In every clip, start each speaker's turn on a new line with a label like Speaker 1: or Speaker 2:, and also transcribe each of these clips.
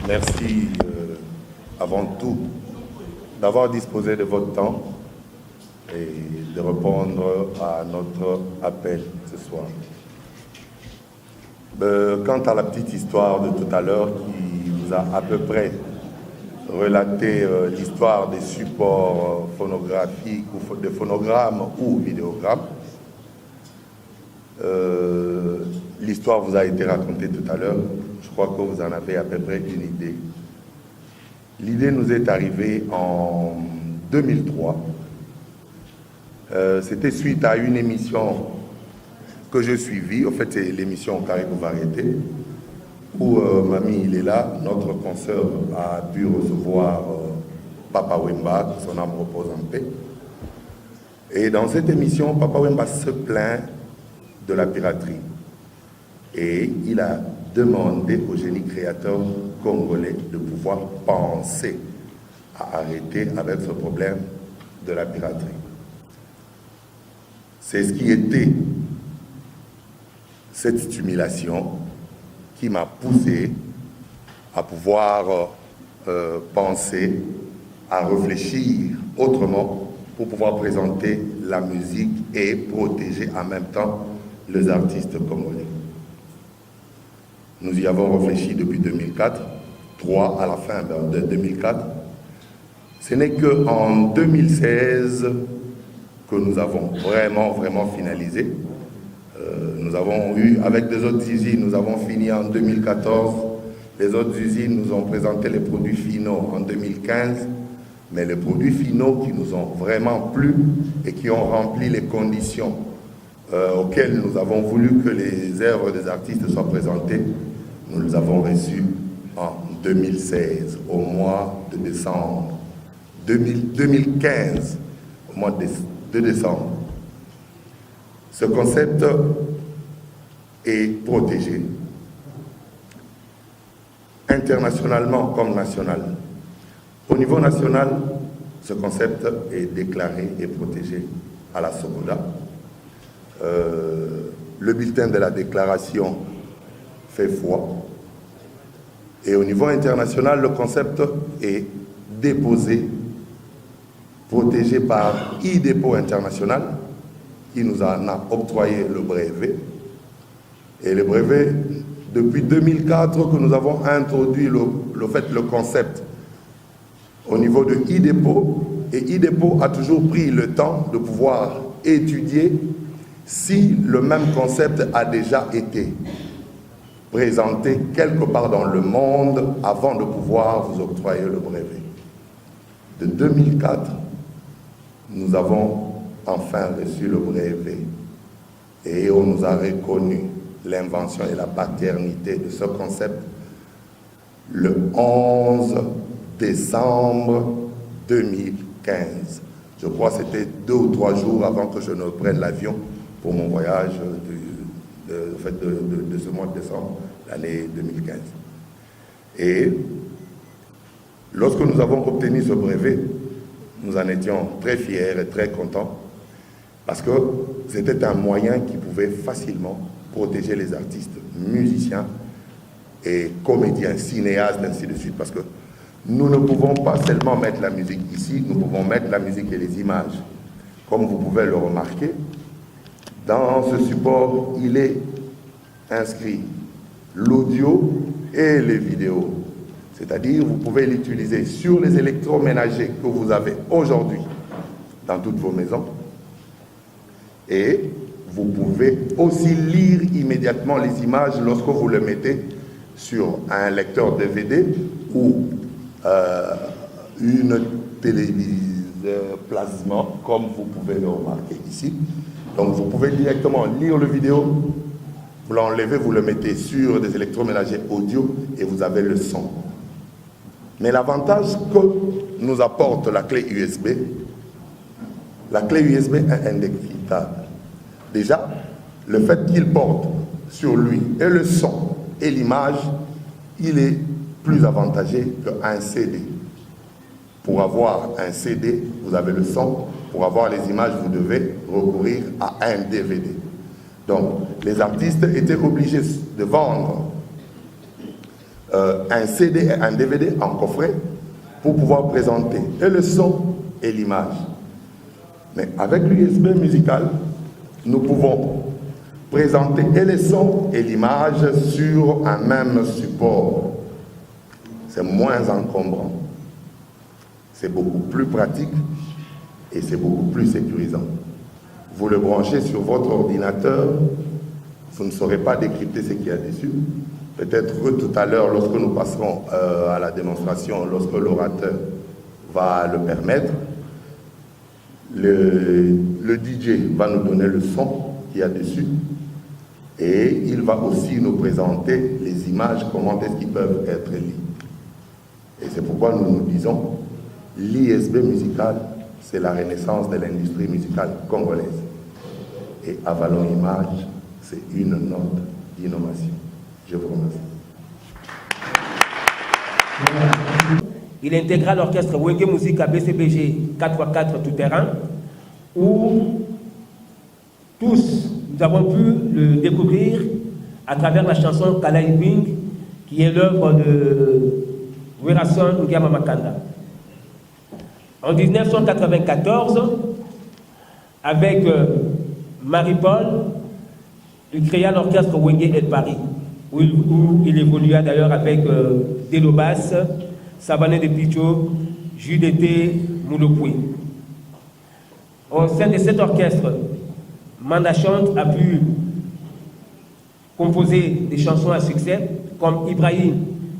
Speaker 1: Merci avant tout d'avoir disposé de votre temps et de répondre à notre appel ce soir. Quant à la petite histoire de tout à l'heure qui vous a à peu près relaté l'histoire des supports phonographiques ou des phonogrammes ou vidéogrammes, l'histoire vous a été racontée tout à l'heure. Je crois que vous en avez à peu près une idée. L'idée nous est arrivée en 2003. C'était suite à une émission que je suivis. En fait, c'est l'émission Caribou Variété, où Mamie il est là, notre consoeur a pu recevoir Papa Wemba, que son âme repose en paix. Et dans cette émission, Papa Wemba se plaint de la piraterie. Et il a demandé au génie créateur congolais de pouvoir penser à arrêter avec ce problème de la piraterie. C'est ce qui était cette stimulation qui m'a poussé à pouvoir penser, à réfléchir autrement pour pouvoir présenter la musique et protéger en même temps les artistes congolais. Nous y avons réfléchi depuis 2004, 3 à la fin de 2004. Ce n'est qu'en 2016 que nous avons vraiment finalisé. Nous avons eu, avec des autres usines, nous avons fini en 2014. Les autres usines nous ont présenté les produits finaux en 2015. Mais les produits finaux qui nous ont vraiment plu et qui ont rempli les conditions auxquelles nous avons voulu que les œuvres des artistes soient présentées, nous les avons reçus en 2016, au mois de décembre. 2015, au mois de décembre. Ce concept est protégé, internationalement comme national. Au niveau national, ce concept est déclaré et protégé à la Sokoda. Le bulletin de la déclaration fait foi. Et au niveau international, le concept est déposé, protégé par IDEPO International, qui nous en a octroyé le brevet. Et le brevet, depuis 2004 que nous avons introduit le concept au niveau de IDEPO, et IDEPO a toujours pris le temps de pouvoir étudier si le même concept a déjà été présenté quelque part dans le monde avant de pouvoir vous octroyer le brevet. De 2004, nous avons enfin reçu le brevet et on nous a reconnu l'invention et la paternité de ce concept le 11 décembre 2015. Je crois que c'était 2 ou 3 jours avant que je ne prenne l'avion pour mon voyage de ce mois de décembre, l'année 2015. Et lorsque nous avons obtenu ce brevet, nous en étions très fiers et très contents parce que c'était un moyen qui pouvait facilement protéger les artistes, musiciens et comédiens, cinéastes, ainsi de suite, parce que nous ne pouvons pas seulement mettre la musique ici, nous pouvons mettre la musique et les images. Comme vous pouvez le remarquer, dans ce support, il est inscrit l'audio et les vidéos. C'est-à-dire, vous pouvez l'utiliser sur les électroménagers que vous avez aujourd'hui dans toutes vos maisons. Et vous pouvez aussi lire immédiatement les images lorsque vous le mettez sur un lecteur DVD ou une téléviseur plasma, comme vous pouvez le remarquer ici. Donc vous pouvez directement lire le vidéo, vous l'enlevez, vous le mettez sur des électroménagers audio et vous avez le son. Mais l'avantage que nous apporte la clé USB est indéfectible. Déjà, le fait qu'il porte sur lui et le son et l'image, il est plus avantageux qu'un CD. Pour avoir un CD, vous avez le son. Pour avoir les images, vous devez recourir à un DVD. Donc, les artistes étaient obligés de vendre un CD et un DVD en coffret pour pouvoir présenter et le son et l'image. Mais avec l'USB musical, nous pouvons présenter et les sons et l'image sur un même support. C'est moins encombrant, c'est beaucoup plus pratique et c'est beaucoup plus sécurisant. Vous le branchez sur votre ordinateur, vous ne saurez pas décrypter ce qu'il y a dessus. Peut-être que tout à l'heure, lorsque nous passerons à la démonstration, lorsque l'orateur va le permettre, le DJ va nous donner le son qu'il y a dessus et il va aussi nous présenter les images, comment est-ce qu'ils peuvent être liées. Et c'est pourquoi nous disons, l'ISB musical, c'est la renaissance de l'industrie musicale congolaise. Et Avalon Image, c'est une note d'innovation. Je vous remercie.
Speaker 2: Il intégra l'orchestre Wenge Musique à BCBG 4x4 tout-terrain, où tous nous avons pu le découvrir à travers la chanson Kalai Wing, qui est l'œuvre de Werason Ngiyama Makanda. En 1994, avec Marie-Paul, il créa l'orchestre Wenge El Paris, où il évolua d'ailleurs avec Delobas, Savané de Picho, Judété Moulopoui. Au sein de cet orchestre, Manda Chante a pu composer des chansons à succès, comme Ibrahim,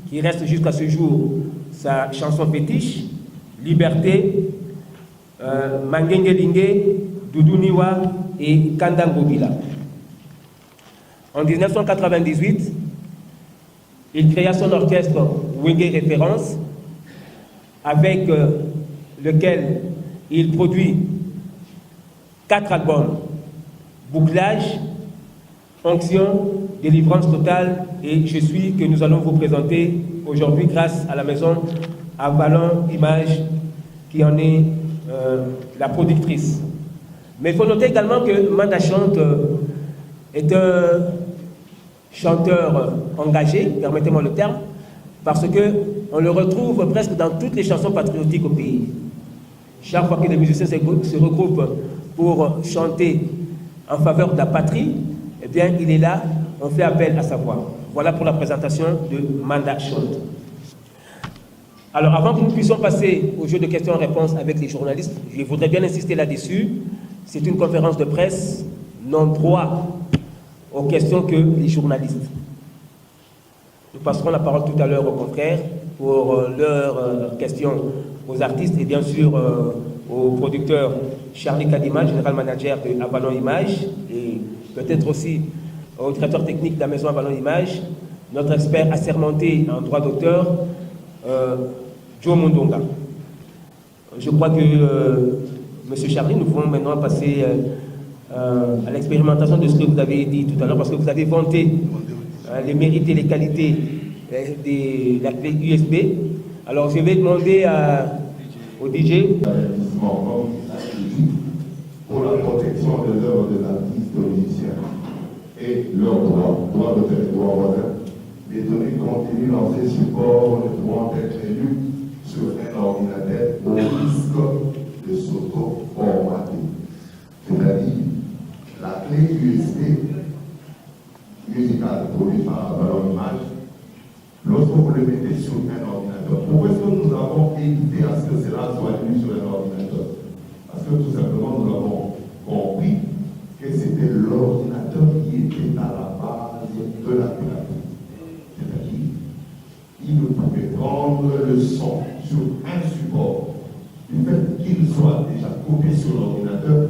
Speaker 2: qui reste jusqu'à ce jour sa chanson fétiche, Liberté, Mangenge Lingue, Doudou Niwa et Kandango Bila. En 1998, il créa son orchestre Wenge Référence, avec lequel il produit 4 albums: Bouclage, Onction, Délivrance totale et Je suis, que nous allons vous présenter aujourd'hui grâce à la maison Avalon Image qui en est la productrice. Mais il faut noter également que Manda Chante est un chanteur engagé, permettez-moi le terme, parce qu'on le retrouve presque dans toutes les chansons patriotiques au pays. Chaque fois que les musiciens se regroupent pour chanter en faveur de la patrie, eh bien, il est là, on fait appel à sa voix. Voilà pour la présentation de Manda Chante. Alors, avant que nous puissions passer au jeu de questions-réponses avec les journalistes, je voudrais bien insister là-dessus. C'est une conférence de presse, non droit aux questions que les journalistes. Nous passerons la parole tout à l'heure au contraire pour leurs questions aux artistes et bien sûr au producteur Charlie Kadima, général manager de Avalon Image, et peut-être aussi au directeur technique de la maison Avalon Image, notre expert assermenté en droit d'auteur, Joe Mondonga. Je crois que, Monsieur Charlie, nous pouvons maintenant passer à l'expérimentation de ce que vous avez dit tout à l'heure, parce que vous avez vanté les mérites et les qualités de la clé USB. Alors, je vais demander au DJ
Speaker 3: pour la protection de l'œuvre de l'artiste musicien et leurs droits d'auteur et droits voisins. Les données contenues dans ces supports ne pourront être lues sur un ordinateur au risque de s'auto-formater. C'est-à-dire, la clé USB musicale produite par Avalon Image, lorsque vous le mettez sur un ordinateur, pourquoi est-ce que nous avons évité à ce que cela soit lu sur un ordinateur? Parce que tout simplement, nous avons compris que c'était l'ordinateur qui était à la base de la piraterie. C'est-à-dire, il ne pouvait prendre le son sur un support. Du fait qu'il soit déjà copié sur l'ordinateur,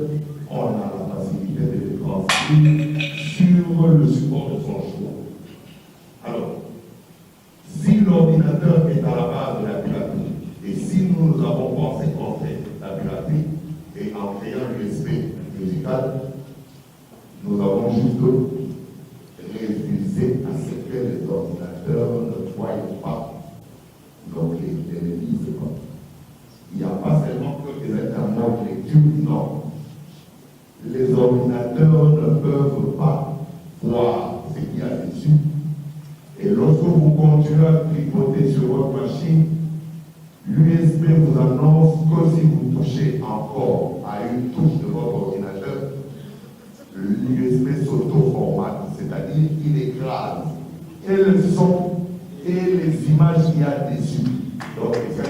Speaker 3: on a la facilité de le transcrire sur le support de son choix. Alors, si l'ordinateur est à la base de la piraterie, et si nous avons pensé contre la piraterie, et en créant l'USB musical, nous avons juste refusé à ce que les ordinateurs ne voient pas, donc les lisent pas. Il n'y a pas seulement que des internautes lecture, non. Les ordinateurs ne peuvent pas voir ce qu'il y a dessus. Et lorsque vous continuez à tripoter sur votre machine, l'USB vous annonce que si vous touchez encore à une touche de votre ordinateur, l'USB s'auto-formate, c'est-à-dire qu'il écrase et le son et les images qu'il y a dessus. Donc, c'est un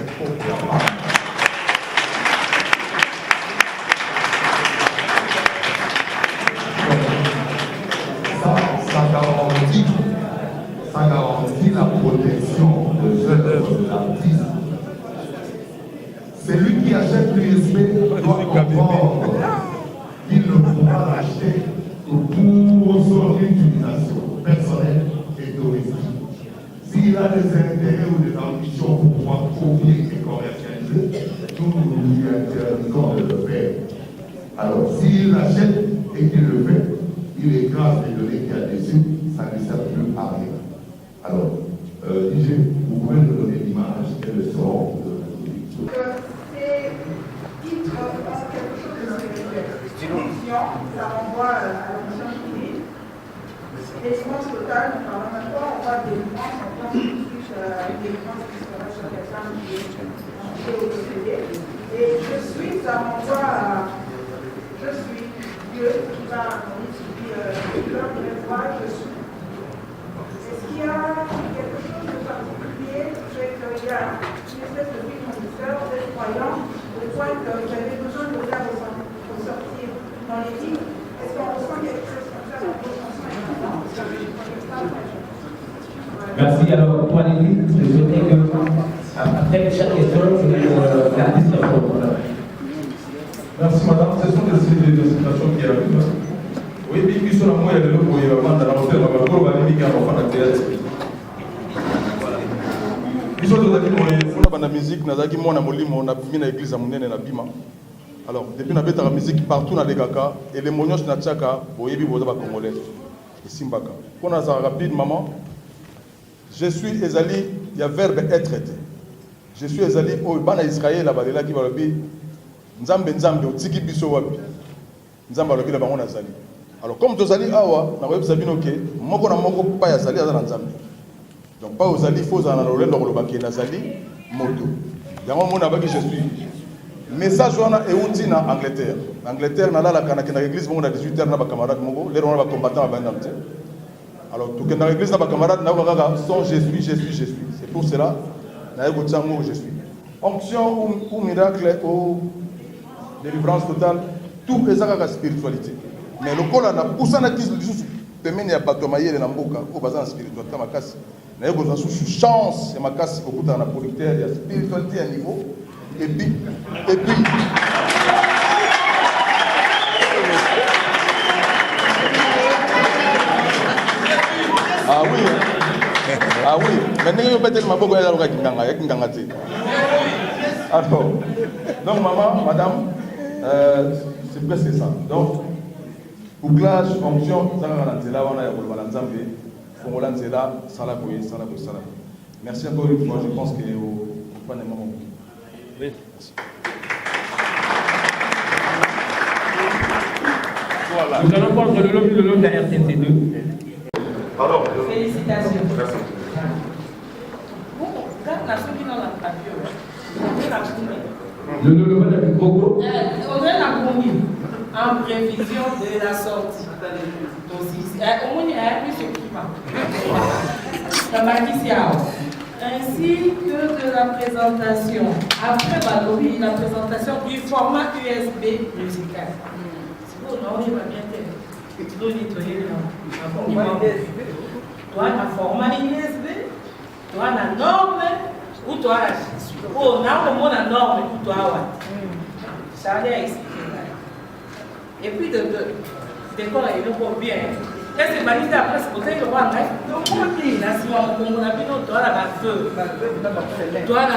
Speaker 3: ça garantit la protection des œuvres de l'artiste. Celui qui achète l'USB doit comprendre qu'il ne pourra l'acheter que pour son utilisation personnelle et touristique. S'il a des intérêts ou des ambitions pour pouvoir copier et commercialiser, nous lui interdisons de le faire. Alors, s'il l'achète et qu'il le fait, il écrase les données qu'il y a dessus, ça ne sert plus à rien. Alors, DJ, vous pouvez nous donner l'image et le son de la musique.
Speaker 4: Ces titres ont quelque chose de spirituel. Ça renvoie à l'ambition divine. Délivrance totale, nous parlons maintenant, on voit délivrance en tant que délivrance qui sera sur quelqu'un qui est obsédé. Et je suis, ça renvoie à je suis Dieu qui va je suis. Est-ce qu'il y a quelque chose de particulier qui fait qu'il y a une espèce de vie conducteur, des croyants, au point que vous avez besoin de faire ressortir dans les livres? Est-ce qu'on ressent quelque chose comme ça dans vos chansons?
Speaker 2: Merci. Alors, toi, Lily, je souhaitais que, après chaque question, l'artiste répond.
Speaker 5: Merci, madame. Ce sont des situations qui arrivent. Oui, mais qui sont là, moi, il y a des gens qui vont dans l'hôtel, on va aller à l'enfant de théâtre. Ils sont dans la musique, dans la molimo, on a mis l'église à Mounene et la Bima. Alors, depuis qu'on a la musique partout dans les Gaka, et les mognons na Tchaka, Boyebi Boda Congolais, et Simbaka. Quand on a ça rapide, maman, je suis Ezali, il y a verbe être été. Je suis Ezali, au Bana Israël, là-bas, là qui va le dire, Nzambe Nzambe, au Tiki Biso Wabi. Nzambe le là-bas, on a Zali. Alors, comme tu as dit, na web sabino ke, moko na moko pa ya Zali azala Nzambe. Donc, pas aux Zali, faut en aller dans le baquet Nazali, moto. Yango mona baki je suis. Message wana e outi na Angleterre. Angleterre na la kanaka na église mon à 18h na ba camarade moko, les on va combattant ba ndamte. Alors, tout que na église na ba camarade na ba son je suis. C'est pour cela na yego tsango je suis. Onction ou miracle ou délivrance totale, tout est ça la spiritualité. Mais le col na poussana qui se pemene ya bato mayele na mboka ko bazana spiritualité makasi. Na yego za sous chance ya makasi ko kuta na producteur ya spiritualité à niveau et puis ah oui mais n'est pas tellement beaucoup à la kinganga ti. Alors donc maman madame c'est presque ça. Donc bouclage, fonction, ça va dans là, on a le Nzambe, Fongolan Zela, Salaboye. Merci encore une fois, je pense que vous prenez un moment. Oui.
Speaker 2: Voilà. Nous allons prendre le lot de la RTT2.
Speaker 3: Pardon.
Speaker 4: Félicitations.
Speaker 3: Merci.
Speaker 4: Bon, là, on a ceux qui n'ont pas
Speaker 2: Le lot de la Coco.
Speaker 4: On a la commune. En prévision de la sortie. Au moins, il y a plus de ainsi que de la présentation. Après Balobi, la présentation du format USB musical. C'est bon, non, il va bien être. Toi, un format USB, toi, la norme, ou toi, la gestion. Oh, on a la norme, ou toi, ça a expliqué. Et puis, d'école, il ne faut bien. Qu'est-ce que c'est validé après, c'est pour ça qu'il y aura un rêve. Donc, on dit, là, si on a vu notre toi, là, feu. Toi, là,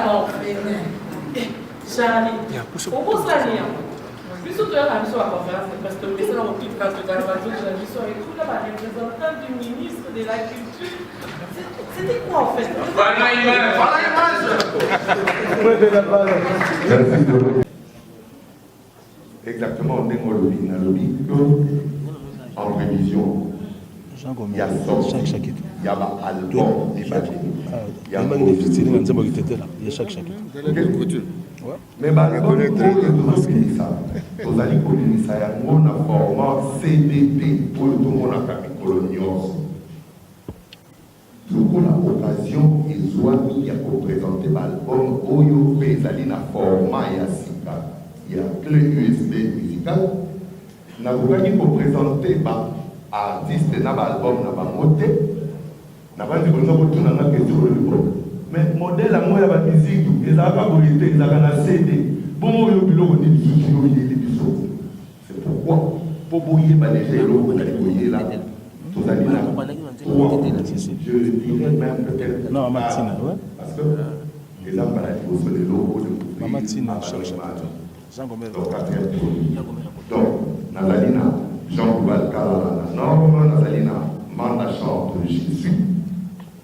Speaker 4: Charlie. Pourquoi ça, lien? Puis, surtout, la mission à la conférence, parce que c'est dans le petit cas de la mission et tout, là, les représentants du ministre de la Culture. C'était quoi, en fait? Voilà l'image.
Speaker 3: Exactement, on est en lobby en prévision. Il y a sorti
Speaker 1: il y a un album Ibadi. Il y a un album.
Speaker 5: Il y a chaque.
Speaker 1: Mais l'album, vous allez communiquer ça en format CDD pour tout le monde à Capicolognons. Nous avons l'occasion de présenter l'album Oyo Bezali na format Yassika. Il y a clé USB musicale. Nous avons présenter l'artiste de l'album na moté. Nous avons dit que mais modèle à moi la musique, ils n'ont pas volonté, ils ont CD. Bon, c'est pourquoi pour bouiller les gens, bouiller là. Tout ça, je dirais même peut-être.
Speaker 5: Non, Matina, ouais.
Speaker 1: Parce que les gens sont les logos de
Speaker 5: Matina,
Speaker 1: donc, Nazalina, Jean-Claude Kalala, Norme, Nazalina, Manda chante, je suis.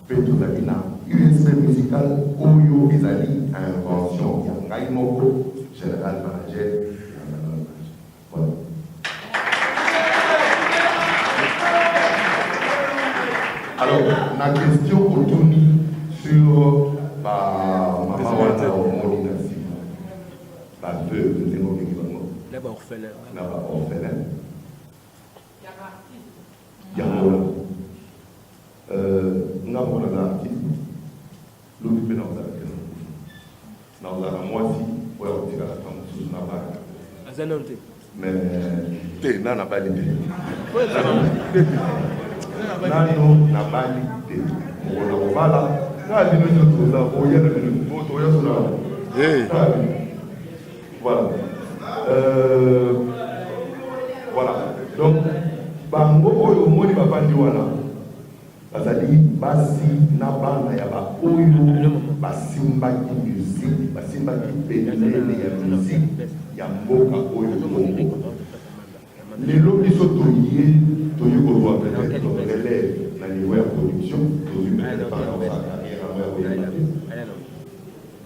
Speaker 1: Petou Nazalina, USB musical, Oyo Ezali, invention, Yangai Moko, général manager. Voilà. Alors, la question retourne sur maman Wana Omoni Nassi, la veuve de Zémo Béguibango.
Speaker 2: Là-bas, orphelin.
Speaker 1: Là-bas, orphelin. Yangola. Nous avons un artiste. Nous avons un artiste. Nous avons un moisi. Nous avons un artiste. Mais, tu n'as pas l'idée. Nano na bali te mo voilà na bino nyoto za oya na bino moto ya sona voilà voilà donc bango oyo moni bapandi wana bazali basi na bana ya ba oyo basimbaki musique basimbaki pelele ya musique ya mboka oyo Congo lelo biso toye kozoa peut-être relève na niveau ya production tozwi peut-être par rapport à carrière ya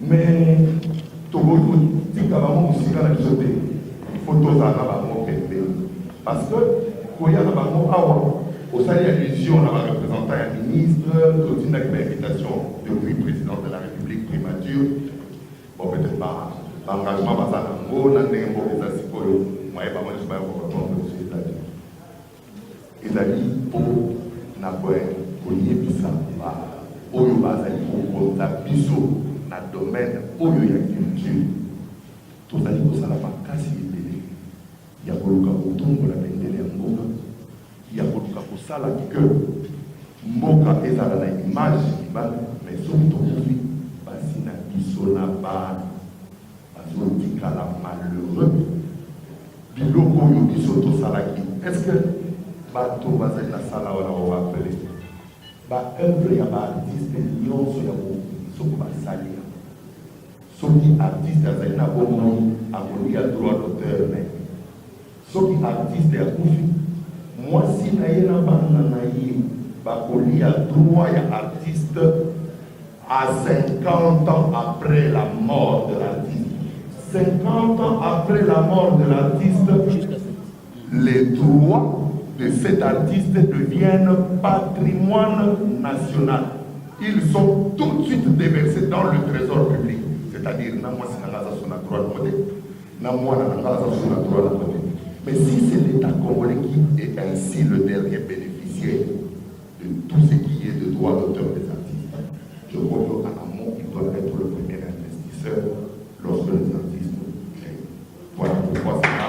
Speaker 1: mais tokotika bango mosika na biso te ifo tozala na bango pembeni parce que koya na bango awa osali allusion na bareprésentant ya ministre totindaki bainvitation depuis président de la république primature bon peut-être baengagement baza nango na ndenge moko eza sikoyo moye bango nyonso baya kokotonde biso ezali ezali mpo na koyebisa oyo bazali kokonza biso na domaine oyo ya culture tozali kosala makasi ebele ya koluka kotongola bendele ya mboka ya koluka kosala ke mboka ezala na image libanda mais soki tokoki basi na biso na bana bazotikala malheureux biloko oyo biso tosalaki est-ce que bato bazali na sala wana babapele baœuvre ya baartiste nyonso ya soko basali soki artiste azali na bomoi akolia droit d'auteur me soki artiste akufi mwasi na ye na bana na ye bakolia droit ya artiste à 50 ans après la mort de l'artiste. 50 ans après la mort de l'artiste, les droits de cet artiste deviennent patrimoine national. Ils sont tout de suite déversés dans le trésor public. C'est-à-dire, mais si c'est l'État congolais qui est ainsi le dernier bénéficiaire de tout ce qui est de droits d'auteur des artistes, je crois qu'en amont, il doit être le premier investisseur lorsque les artistes créent. Voilà pourquoi c'est là.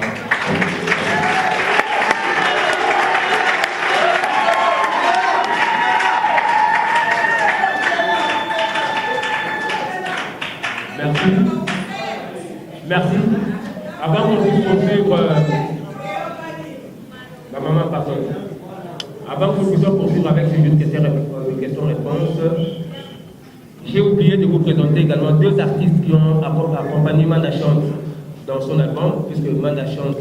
Speaker 2: Merci. Merci. Avant qu'on puisse poursuivre, ma maman, pardon. Avant que nous puissions poursuivre avec ces questions-réponses, j'ai oublié de vous présenter également deux artistes qui ont accompagné Manda Chante dans son album, puisque Manda Chante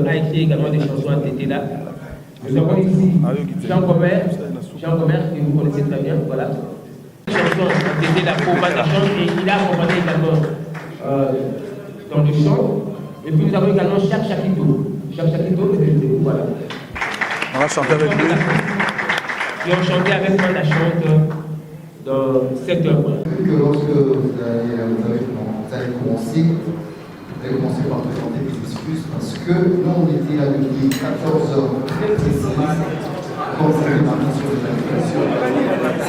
Speaker 2: a écrit également des chansons à Tété là. Nous avons ici Jean Gomer, que vous connaissez très bien, voilà. Chanson à Tété là pour Manda Chante, et il a accompagné également dans le chant. Et puis nous avons également Jacques Chakito. Jacques Chakito, voilà.
Speaker 5: On va chanter avec lui.
Speaker 2: Qui ont chanté avec moi la chante dans cette œuvre.
Speaker 6: Que lorsque vous allez commencer par présenter des excuses parce que nous on était là depuis 14 heures très précises quand vous avez marqué sur les invitations.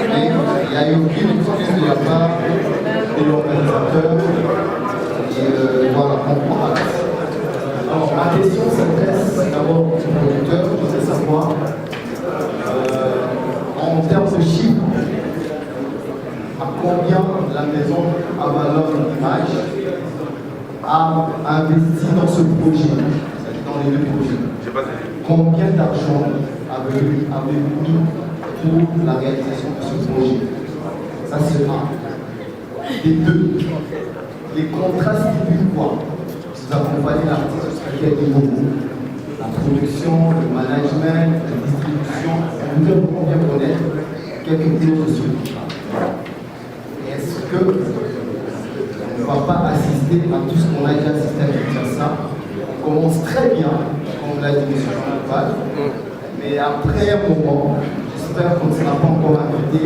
Speaker 6: Mais il n'y a eu aucune excuse de la part de l'organisateur. Et voilà, on prend acte. Alors ma question s'adresse d'abord au producteur. Je voudrais savoir en termes de chiffres, à combien la maison Avalon Image a investi dans ce projet, dans les deux projets. Combien d'argent avez-vous mis pour la réalisation de ce projet? Ça c'est un. Et deux, les contrats stipulent quoi? Vous accompagnez l'artiste jusqu'à quel niveau? La production, le management, la distribution. On voudrait bien connaître quelques clauses de ce contrat. Est-ce qu'on ne va pas assister à tout ce qu'on a déjà assisté à Kinshasa? On commence très bien, comme l'a dit M. Jean-Paul, mais après un moment, j'espère qu'on ne sera pas encore invité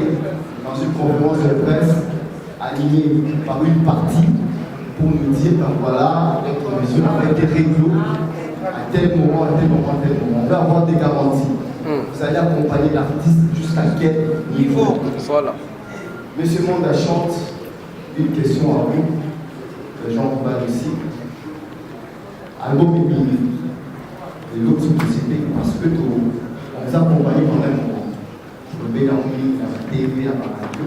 Speaker 6: dans une conférence de presse animée par une partie pour nous dire, ben voilà, notre mission a été réglo à tel moment, à tel moment, à tel moment. On va avoir des garanties. Vous allez accompagner l'artiste jusqu'à quel niveau?
Speaker 5: Voilà.
Speaker 6: Monsieur Monda chante, une question à vous, Jean Val aussi. Album est bien, et l'autre société, parce que on vous accompagne pendant un moment. Le Bélangi, la TV, la radio.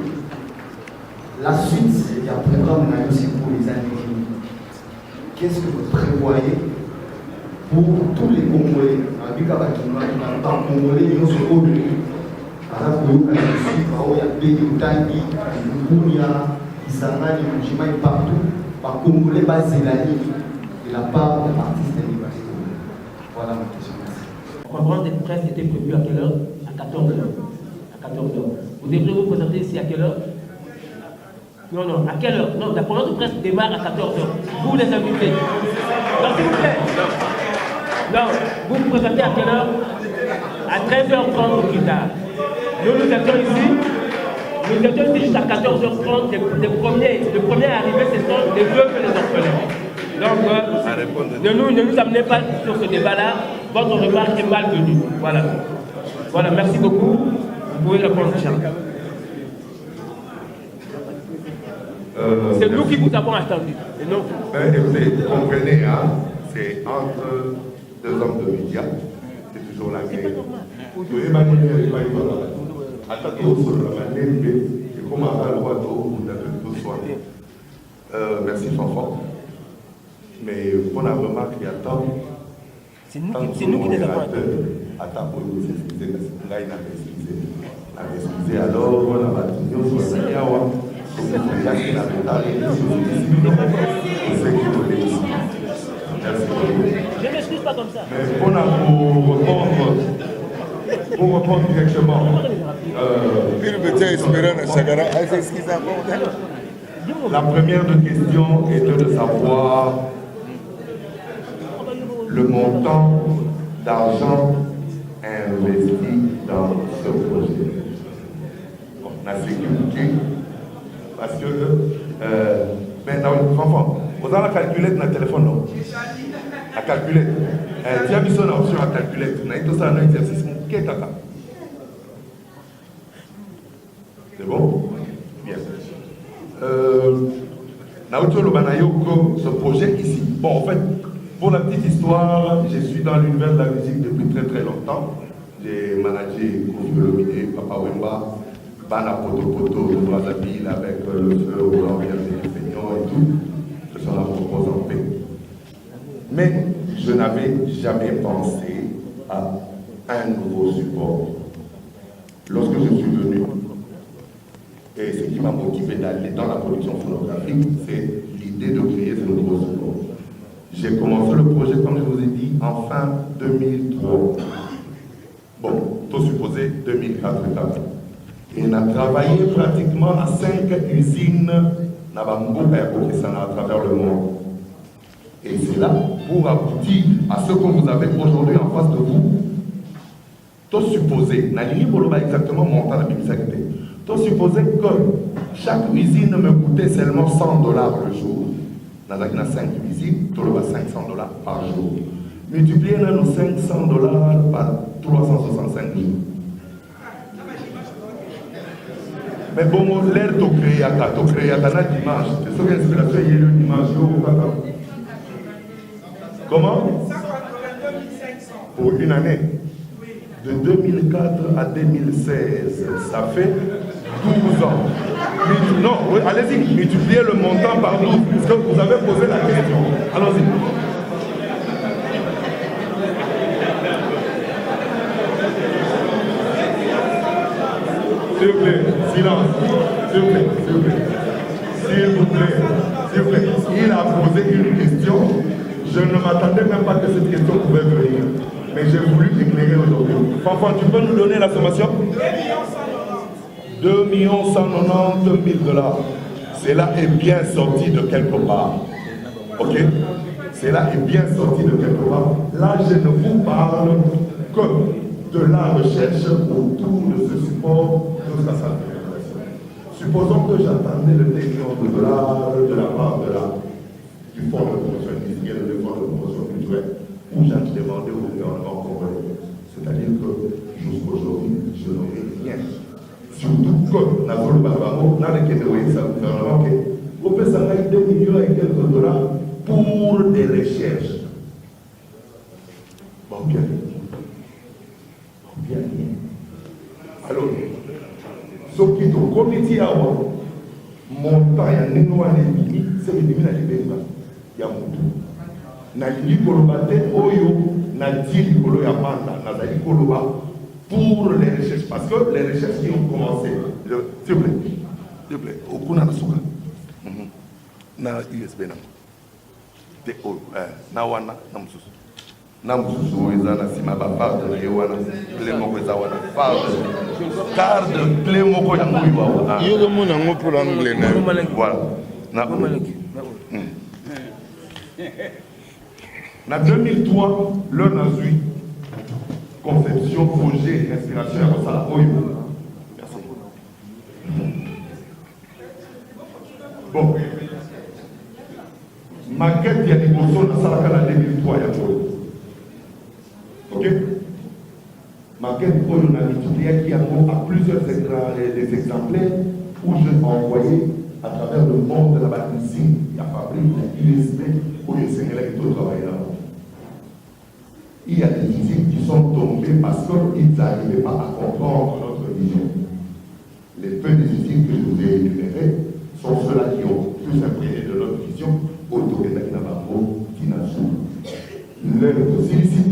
Speaker 6: La suite, il y a un programme aussi pour les années qui viennent. Qu'est-ce que vous prévoyez pour tous les Congolais? Il y a Congolais, ils ont ce rôle. Partout, par Congolais basé la ligne de la part de l'artiste universitaire. Voilà ma question.
Speaker 2: La conférence de presse était prévue à quelle heure? À 14h. À 14h. Vous devrez vous présenter ici à quelle heure? Non, à quelle heure? Non, la conférence de presse démarre à 14h. Vous les invités. Non, s'il vous plaît. Non, vous vous présentez à quelle heure? À 13h30 au plus tard. Nous étions ici jusqu'à 14h30. Les premiers arrivés, ce sont les veuves et les orphelins. Donc, ne nous amenez pas sur ce débat-là. Votre remarque est malvenue. Voilà, merci beaucoup. Vous pouvez répondre, Charles. C'est nous qui vous avons attendu. Et non vous.
Speaker 1: Écoutez, comprenez, hein, c'est entre deux hommes de médias. C'est toujours la guerre. Merci Fanfan. Mais pour la remarque, il y a tant.
Speaker 2: C'est nous qui les avons
Speaker 1: excusé. Alors, on a
Speaker 2: je ne m'excuse pas comme ça.
Speaker 1: Mais pour répondre directement. La première question était de savoir le montant d'argent investi dans ce projet. Bon, la sécurité, parce que maintenant, vous avez la calculette dans le téléphone, non? La calculette. Tu as mis son option à calculette. On a tout ça un exercice. C'est bon? Bien. Ce projet ici. Bon, en fait, pour la petite histoire, je suis dans l'univers de la musique depuis très très longtemps. J'ai managé Kofi Olomide, Papa Wemba, Bana Poto, Brazzaville avec le feu, Roland, Peignon et tout. Je suis la propose en paix. Mais je n'avais jamais pensé à un nouveau support. Lorsque je suis venu, et ce qui m'a motivé d'aller dans la production phonographique, c'est l'idée de créer ce nouveau support. J'ai commencé le projet, comme je vous ai dit, en fin 2003. Bon, tout supposé 2004. Et on a travaillé pratiquement à 5 usines à travers le monde. Et c'est là pour aboutir à ce que vous avez aujourd'hui en face de vous. tu supposais, exactement montant la bibliothèque. Tu supposais que chaque usine me coûtait seulement $100 le jour. Dans la 5 usines, tu as $500 par jour. Multipliez nos $500 par 365 jours. Mais bon, l'air de créer un dimanche. C'est ce que l'inspiration est le dimanche. Comment? Pour une année. De 2004 à 2016, ça fait 12 ans. Non, oui, allez-y, multipliez le montant par 12, puisque vous avez posé la question. Allons-y. S'il vous plaît, silence. S'il vous plaît, s'il vous plaît. S'il vous plaît, s'il vous plaît. Il a posé une question. Je ne m'attendais même pas que cette question pouvait venir. Mais j'ai voulu éclairer aujourd'hui. Fanfan, tu peux nous donner la sommation? 2 190 000 $. Cela est bien sorti de quelque part. Ok? Cela est bien sorti de quelque part. Là, je ne vous parle que de la recherche autour de ce support jusqu'à sa réalisation. Supposons que j'attendais le $1 million de la part du fonds de promotion industrielle et du fonds de promotion culturelle, où j'en demandé au gouvernement congolais. C'est-à-dire que jusqu'aujourd'hui, je n'aurai rien. Surtout que dans le gouvernement, on peut s'arrêter 2 millions et quelques $ pour des recherches. Bon, bien. Bien. Alors, ce qui est au comité à moi, montant, il y a un ennemi, c'est le début de la liberté. Il y a mon tour. Nalingi koloba te oyo nati likolo ya manda nazali koloba pour les recherches parce que les recherches qui ont commencé s'il vous plaît okuna na suka na USB na te o na wana na mususu eza na sima ba farde na yewana clé moko eza wana carte clé moko ya nguiwa wana yo mona ngo pour anglais na voilà na en 2003, le Nazui, conception, projet, inspiration, ça, merci. Bon. Maquette, il y a des bossons dans la en 2003, ok? Maquette, on a multiplié qui a plusieurs des exemplaires où je envoyé à travers le monde de la bâtisse, il y a fabriqué l'USB où les Sénégalais qui travaillent là-bas. Il y a des usines qui sont tombées parce qu'ils n'arrivaient pas à comprendre notre vision. Les peu des usines que je vous ai énumérées sont ceux-là qui ont plus imprégné de notre vision autour de Nakinabambo, Tinassou. L'œuvre aussi ici.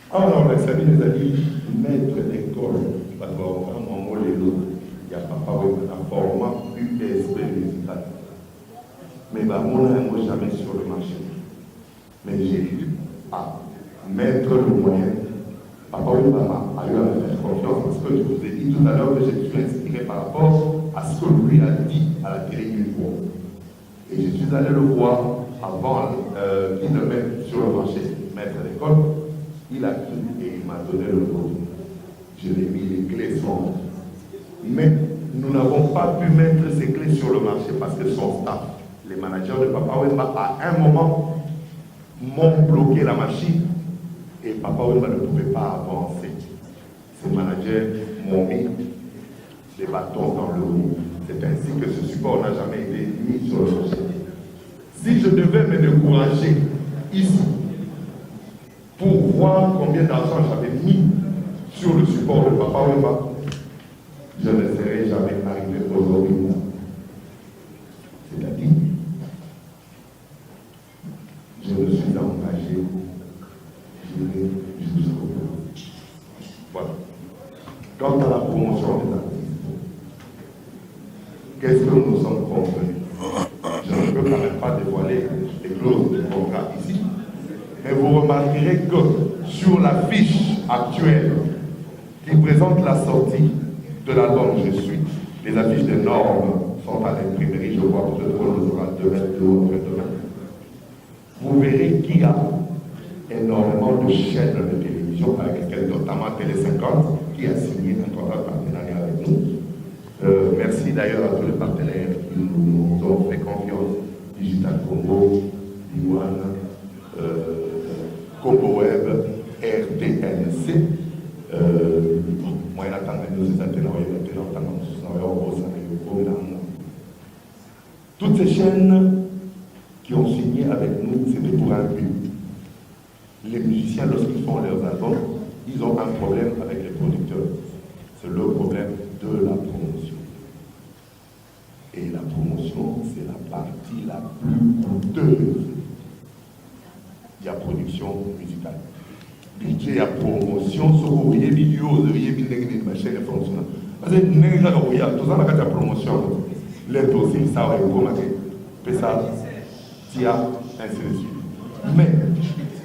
Speaker 1: Alors, les amis, les amis, maître d'école, d'abord, à mon mot, les autres, il y a pas un format USB musical. Mais mon n'a jamais sur le marché. Mais j'ai eu à mettre le moyen. Papa Obama a eu à me faire confiance parce que je vous ai dit tout à l'heure que j'ai suis inspiré par rapport à ce que lui a dit à la télé une fois. Et je suis allé le voir avant qu'il le mette sur le marché, maître d'école. Il a pris et il m'a donné le produit. Je l'ai mis, les clés sont. Mais nous n'avons pas pu mettre ces clés sur le marché parce que son staff, les managers de Papa Wemba, à un moment, m'ont bloqué la machine et Papa Wemba ne pouvait pas avancer. Ces managers m'ont mis des bâtons dans le roue. C'est ainsi que ce support n'a jamais été mis sur le marché. Si je devais me décourager ici pour voir combien d'argent j'avais mis sur le support de Papa Wemba, je ne serais jamais arrivé aujourd'hui. C'est-à-dire, je me suis engagé, je vais jusqu'au bout. Voilà. Quant à la promotion des artistes, qu'est-ce que nous sommes convenus? Je ne peux quand même pas dévoiler les clauses du contrat ici, mais vous remarquerez que sur la fiche actuelle qui présente la sortie de l'album Je suis, les affiches des normes sont à l'imprimerie, je vois que peut-être nous aura demain. Vous verrez qu'il y a énormément de chaînes de télévision. télévision avec lesquelles notamment Télé 50 qui a signé un contrat de partenariat avec nous. Merci d'ailleurs à tous les partenaires qui nous ont fait confiance, Digital Congo, Diwan, Congo Web, RTNC. Moi, toutes ces chaînes qui ont signé avec nous, c'était pour un but. Les musiciens, lorsqu'ils font leurs albums, ils ont un problème avec les producteurs. C'est le problème de la promotion. Et la promotion, c'est la partie la plus coûteuse. Il y a production musicale. Budget à promotion, ce que vous voyez, vidéo, vous voyez, ma chaîne fonctionne. Parce que nous avons tout ça, la promotion, les dossiers, ça va être commenté. Et ça, il y a ainsi de suite. Mais,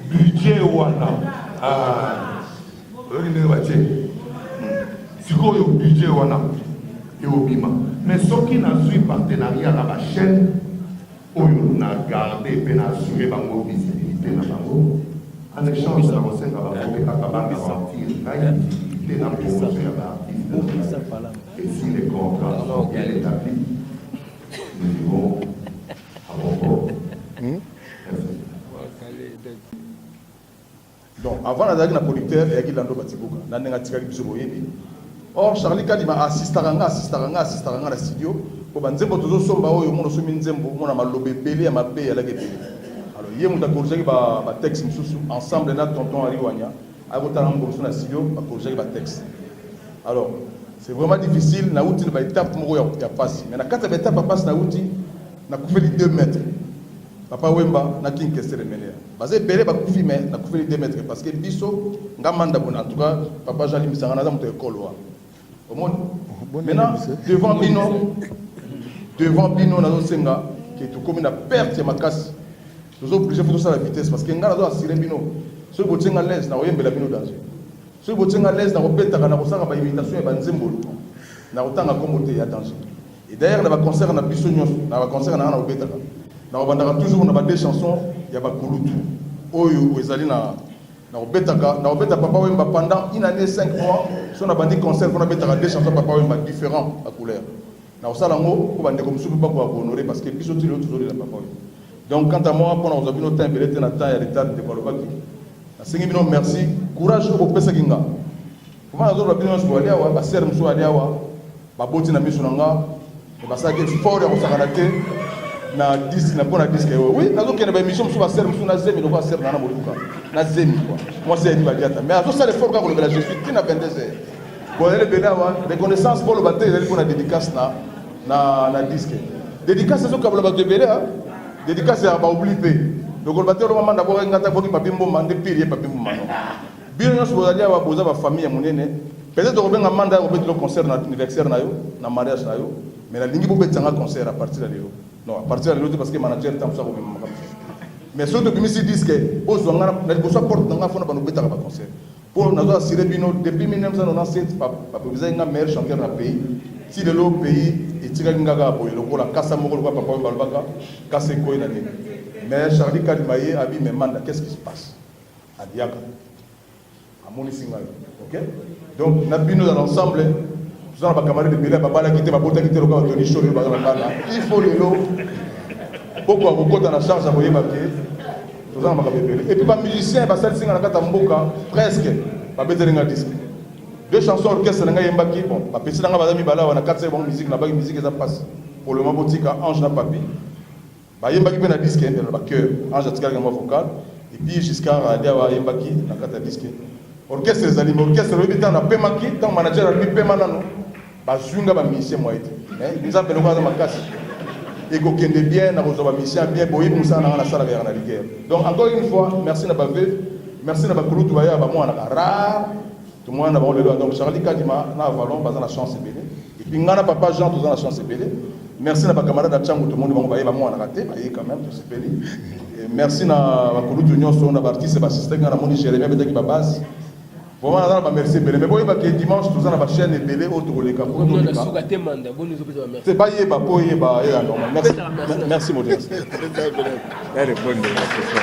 Speaker 1: budget ou si vous avez un budget et au bima. Mais ce qui n'a pas partenariat à la chaîne, où on a gardé et assuré la visibilité dans la en échange de la recette, on va garantir la visibilité dans la promotion de l'artiste. Et si les contrats sont bien établis, nous irons à bon port.
Speaker 5: Donc, avant la producteur, il y a qui lando batibuka. Nandenga tika biso boyebi. Or Charlie Kadima assistera na studio pour banzembo tozo somba oyo mono somi nzembo mona malobe belé ya mabe ya lake belé. Alors yé muta corriger ba texte misusu ensemble na tonton Ariwanya abotana mboso na studio ba corriger ba texte. Alors c'est vraiment difficile na outil ba étape moko ya passe. Mais na kata ba étape passe na outil na kufeli 2 mètres. Papa Wemba na king kestere menea. Bazé belé ba kufi mais na kufeli 2 mètres parce que biso ngamanda bon en tout cas papa Jali Misangana za muto école wa. Maintenant, devant Bino, nous avons qui est comme une perte de ma casse. Nous sommes obligés de faire ça à la vitesse parce que nous avons assuré Bino. Ceux qui sont à l'aise, nous avons Bino danger. Ceux qui sont à l'aise, nous avons fait une imitation et un symbole. Nous avons un danger. Et d'ailleurs, nous avons un concert à Bissonios, nous avons un concert à Obetaka. Nous avons toujours des chansons, il y a Bakulutu. Oyo, Ezalina. Na Papa Wemba pendant une année 5 mois, si on a bandé concert, on a des chansons Papa Wemba différents à couleur. Na Osalango, on a des comme pas pour honorer parce que bisous toujours toujours la Papa Wemba. Donc quant à moi, pendant que nous avons temps, belé na temps et l'état de Kolobaki. Na sengi bino merci, courage au pesa kinga. Comment nous avons bino so alia wa, ba ser muso alia wa, ba boti na miso nanga, ba sa ke fort ya osakanate. Na disque na pona disque oui nazo kene ba émission muso ba ser muso na zemi do ba ser na moluka na zemi quoi moi c'est ni badiata mais azo ça le fort quand le je suis qui na 22 heures bon elle bela wa reconnaissance pour le baté elle pour la dédicace na disque dédicace zo ka ba bela dédicace ba oubli pe donc le baté le moment d'abord ngata boki papi mbomba nde pilier papi mbomba bien nous so alia wa boza ba famille ya munene peut-être ko benga manda ko beto concert na anniversaire na yo na mariage na yo mais la lingi bo betanga concert à partir de là. Non, à partir de l'autre parce que le manager est en train de mais ceux qui me disent que aux Zongana, nous avons porté dans la faune pour nous mettre à concert. Pour nous assurer Bino depuis 1997, papa vous avez un meilleur chanteur dans le pays. Si le lot pays est tiré ngaga pour le la casse à Mogol papa Balbaka, casse quoi une année. Mais Charlie Kadimaye a dit mais manda qu'est-ce qui se passe à Diaka, à Monisingal, ok? Donc nous avons dans l'ensemble. Il faut les lots. Pourquoi vous comptez la charge à voyer papier? Et puis, les musiciens, presque, pas disque. 2 chansons orchestre, bon, petit on a 4 bonnes musiques, musique passe. Pour le moment, Ange n'a pas pu. Yembaki na disque, Ange a vocal. Et puis, jusqu'à Yembaki, na 4 disque. Orchestre, les animaux, orchestre, le temps, on a payé, tant manager a lui payé maintenant. Bazunga ba mission moi été nous appelons quoi dans ma casse et qu'on kende bien na rezo ba mission bien boyi musa na sala ya na ligueur. Donc encore une fois merci na bavé merci na bakulutu ba ya ba moi na rare tout moi na ba le donc Charlie Kadima na avalon ba na chance belé et puis ngana papa Jean tout na chance belé merci na ba camarade da changu tout le monde ba moi na raté ba quand même tout c'est belé merci na bakulutu nyonso na artiste ba assistant na moni Jérémie betaki ba base. Bon, on a merci Belé. Mais bon, il dimanche, tout ça, on a chaîne Belé, autre les capons. C'est pas yé, pas pour yé, merci, Modeste.
Speaker 7: Elle répond à la question.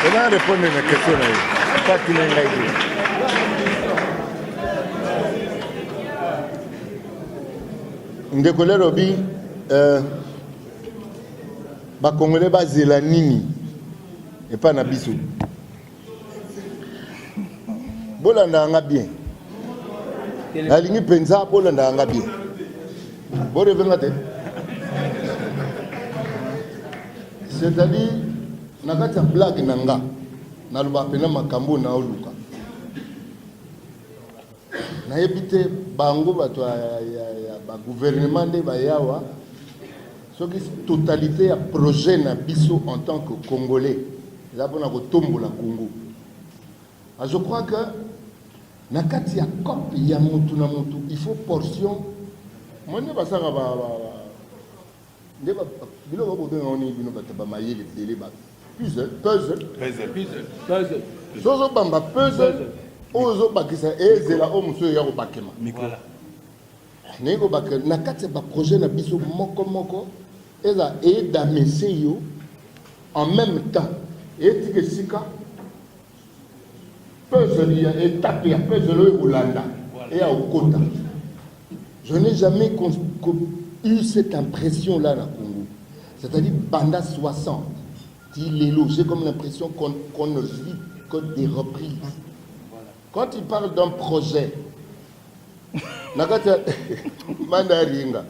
Speaker 7: Elle répond à la question. ndekole lobi bakongole bazela nini epa na biso bolanda nga bien nalingi mpenza bolanda nga bien borevenga te c'est-à-dire na kati ya blague na nga naloba pena makambo na oluka nayebi te bango bato ya bagouvernement nde bayawa soki totalité ya projet na biso en tant que congolais eza mpona kotombola Congo. Je crois que na kati ya COP ya mutu na mutu il faut portion mone basaka nde biloko bobenga oni bino bato bamayele ebele ba puzzle sozobamba puzzle oyo ozobakisa ezela oyo mosu oyo ya kobakema naye kobakela na kati ya baprojet na biso moko eza eyedamese yo en même temps eyetika esika puzzle ya étape ya puzzle oyo kolanda eya kokota. Je n'ai jamais eu cette impression-là dans le Congo. C'est-à-dire, pendant 60, j'ai comme l'impression qu'on ne vit que des reprises. Quand il parle d'un projet, Mandaringa.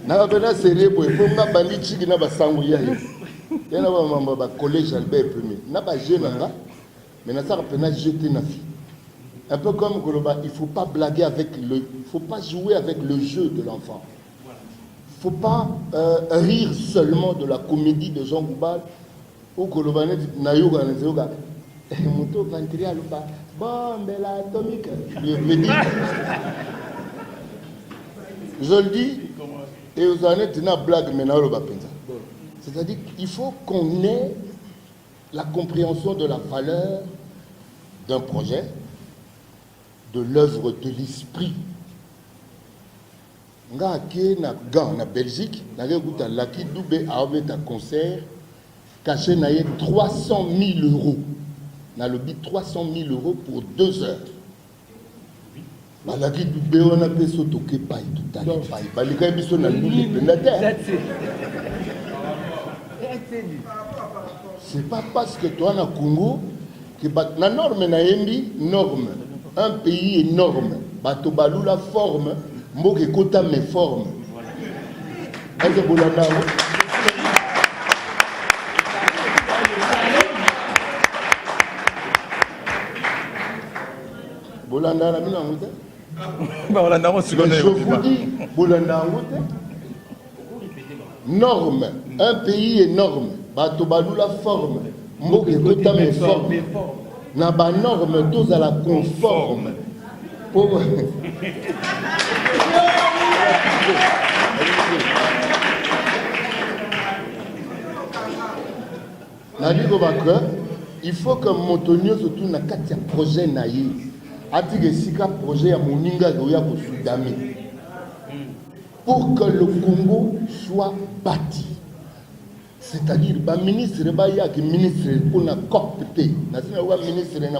Speaker 7: Nakapena serebo eponga bandi chiki na basango yaye. Yana ba mamba ba collège Albert Premier. Na ba jeune nga, mais na ça pena jeter na fille. Un peu comme Goloba, il ne faut pas blaguer avec il faut pas jouer avec le jeu de l'enfant. Il ne faut pas rire seulement de la comédie de Jean Goubal ou Goloba Nayoga Nayoga. Moto Vantria Luba, bombe la atomique. Je le dis, et vous en êtes une blague maintenant le Bapenza. C'est-à-dire qu'il faut qu'on ait la compréhension de la valeur d'un projet, de l'œuvre de l'esprit. Nga ke na Belgique, na kuta Lucky Dube a ouvert un concert caché na 300 000 euros. Na lobby 300 000 euros pour 2 heures. Ba Lucky Dube on a fait sotoke pa tout à l'heure. Ba lika biso na luli penate. C'est pas parce que toi na Congo que la norme na yembi norme. Un pays énorme, bato balou la forme, mboke kota mes formes. Est-ce que vous l'avez? Bolanda la mina ngote?
Speaker 5: Bolanda mo seconde.
Speaker 7: Je vous dis, Bolanda ngote? Norme, un pays énorme, bato balou la forme, mboke kota mes formes. Na ba norme tous à la conforme pour na dit il faut que Motonio surtout na katia projet na ye atike sika projet ya moninga ya ko Sudami pour que le Congo soit bâti. C'est-à-dire, le ministre, il y a un ministre pour la COP. Il y a un ministre qui a un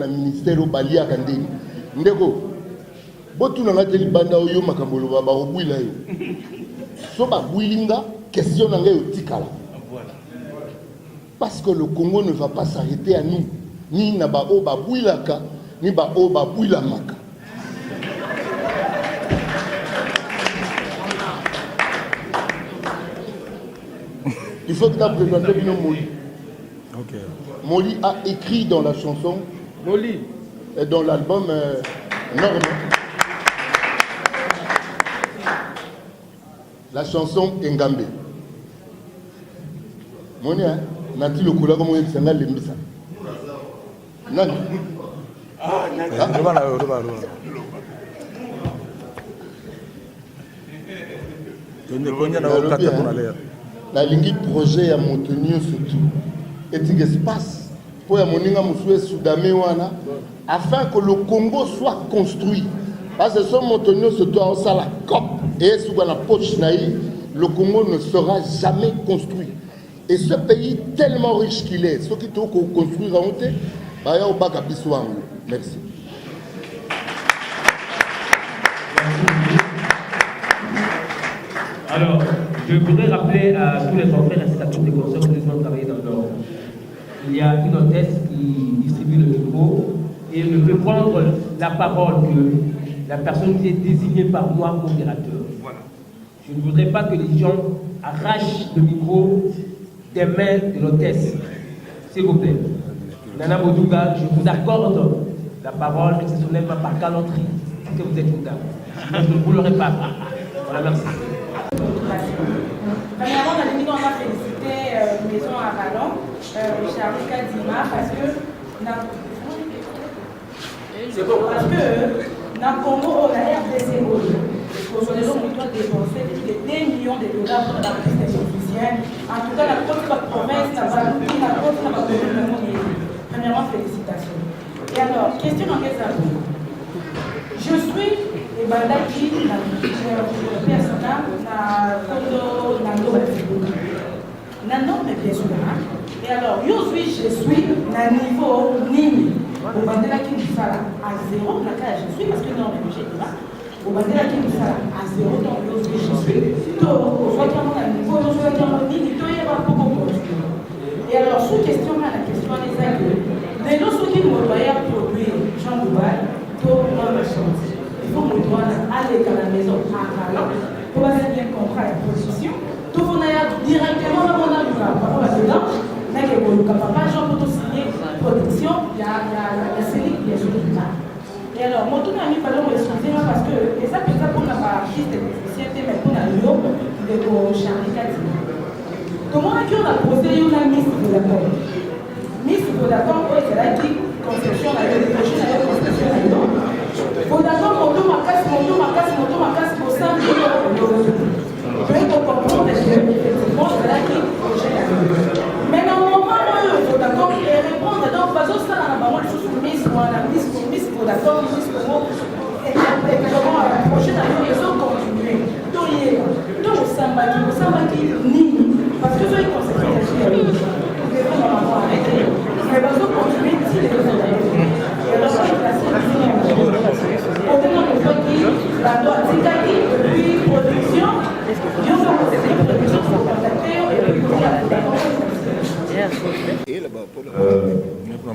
Speaker 7: ministère qui a un ndeko botu na ngati libanda oyo makambolo ba obwila yo so ba bwilinga question na ngai otikala parce que le Congo ne va pas s'arrêter à nous ni na ba o ba bwilaka ni ba o ba bwilamaka. Il faut que tu as présenté Bino Moli.
Speaker 5: Okay.
Speaker 7: Moli a écrit dans la chanson
Speaker 2: Moli
Speaker 7: et dans l'album Norme la chanson Engambe. Moni nati le couleur comme il s'en a lembisa. Non.
Speaker 5: Ah,
Speaker 7: la ligne projet à Montenegro surtout et il espace pour ya moninga musué Sudame wana afin que le Congo soit construit parce que son Montenegro surtout en ça la COP et sous la poche naï le Congo ne sera jamais construit. Et ce pays tellement riche qu'il est, ceux qui doivent construire en route, merci.
Speaker 2: Alors, je voudrais rappeler à tous les confrères et assistants des concerts que nous avons travaillé dans l'ordre. Il y a une hôtesse qui distribue le micro et ne peut prendre la parole que la personne qui est désignée par moi, modérateur. Voilà. Je ne voudrais pas que les gens arrachent le micro des mains de l'hôtesse. S'il vous plaît. Nana Bodouga, je vous accorde la parole exceptionnellement par galanterie, que vous êtes une dame. Mais je ne vous l'aurai pas. Voilà, merci.
Speaker 4: Premièrement, on a félicité Maison à Ballon, Charles Kadima, parce que dans le Congo, on a RDC, aujourd'hui, on doit dépenser des millions de dollars pour la prise des officiels. En tout cas, la côte de la province n'a pas de gouvernement. Premièrement, félicitations. Et alors, question en question. Je suis et Bandaki, personnel, Nando, mais bien sûr. Et alors, je suis à niveau Nini. Au Bandaki, il fera à zéro, je suis parce que non, mais j'ai dit là. Au Bandaki, il fera à zéro, donc je suis. Au Soitiamon, à niveau, au Soitiamon, Nini, il y a beaucoup de. Et alors, sous question, la question des actes. Les autres qui m'ont produire Jean Dubaï, tout le monde change. Il faut que nous aller dans la maison à Rala pour bien comprendre la position. Tout le monde est directement dans mon avis. Par rapport à dedans, mais que vous papa Jean pour signer protection, il y a série qui est sur le plan. Et alors, mon tout ami, fallait me excuser parce que, et ça peut être pour la partie de l'efficienté, mais pour la Lyon, de Charlie Cathy. Comment est-ce qu'on a posé une mise de l'accord? Mise de l'accord, c'est là qui concession, la prochaine année, concession, la Lyon. Vodacom, moto makas, pour ça, je vais comprendre effectivement, c'est là qui mais dans le moment où Vodacom répond, donc, parce que ça, on a vraiment des choses mises, Vodacom, et comment à la prochaine année, ils ont continué. Donc, au Sambaki, ni, parce que ça, ils conséquent la Chine, ils vont arrêter. Mais parce que continuer, si les deux années, et alors, ça, il est assez la loi Zikaki, puis production,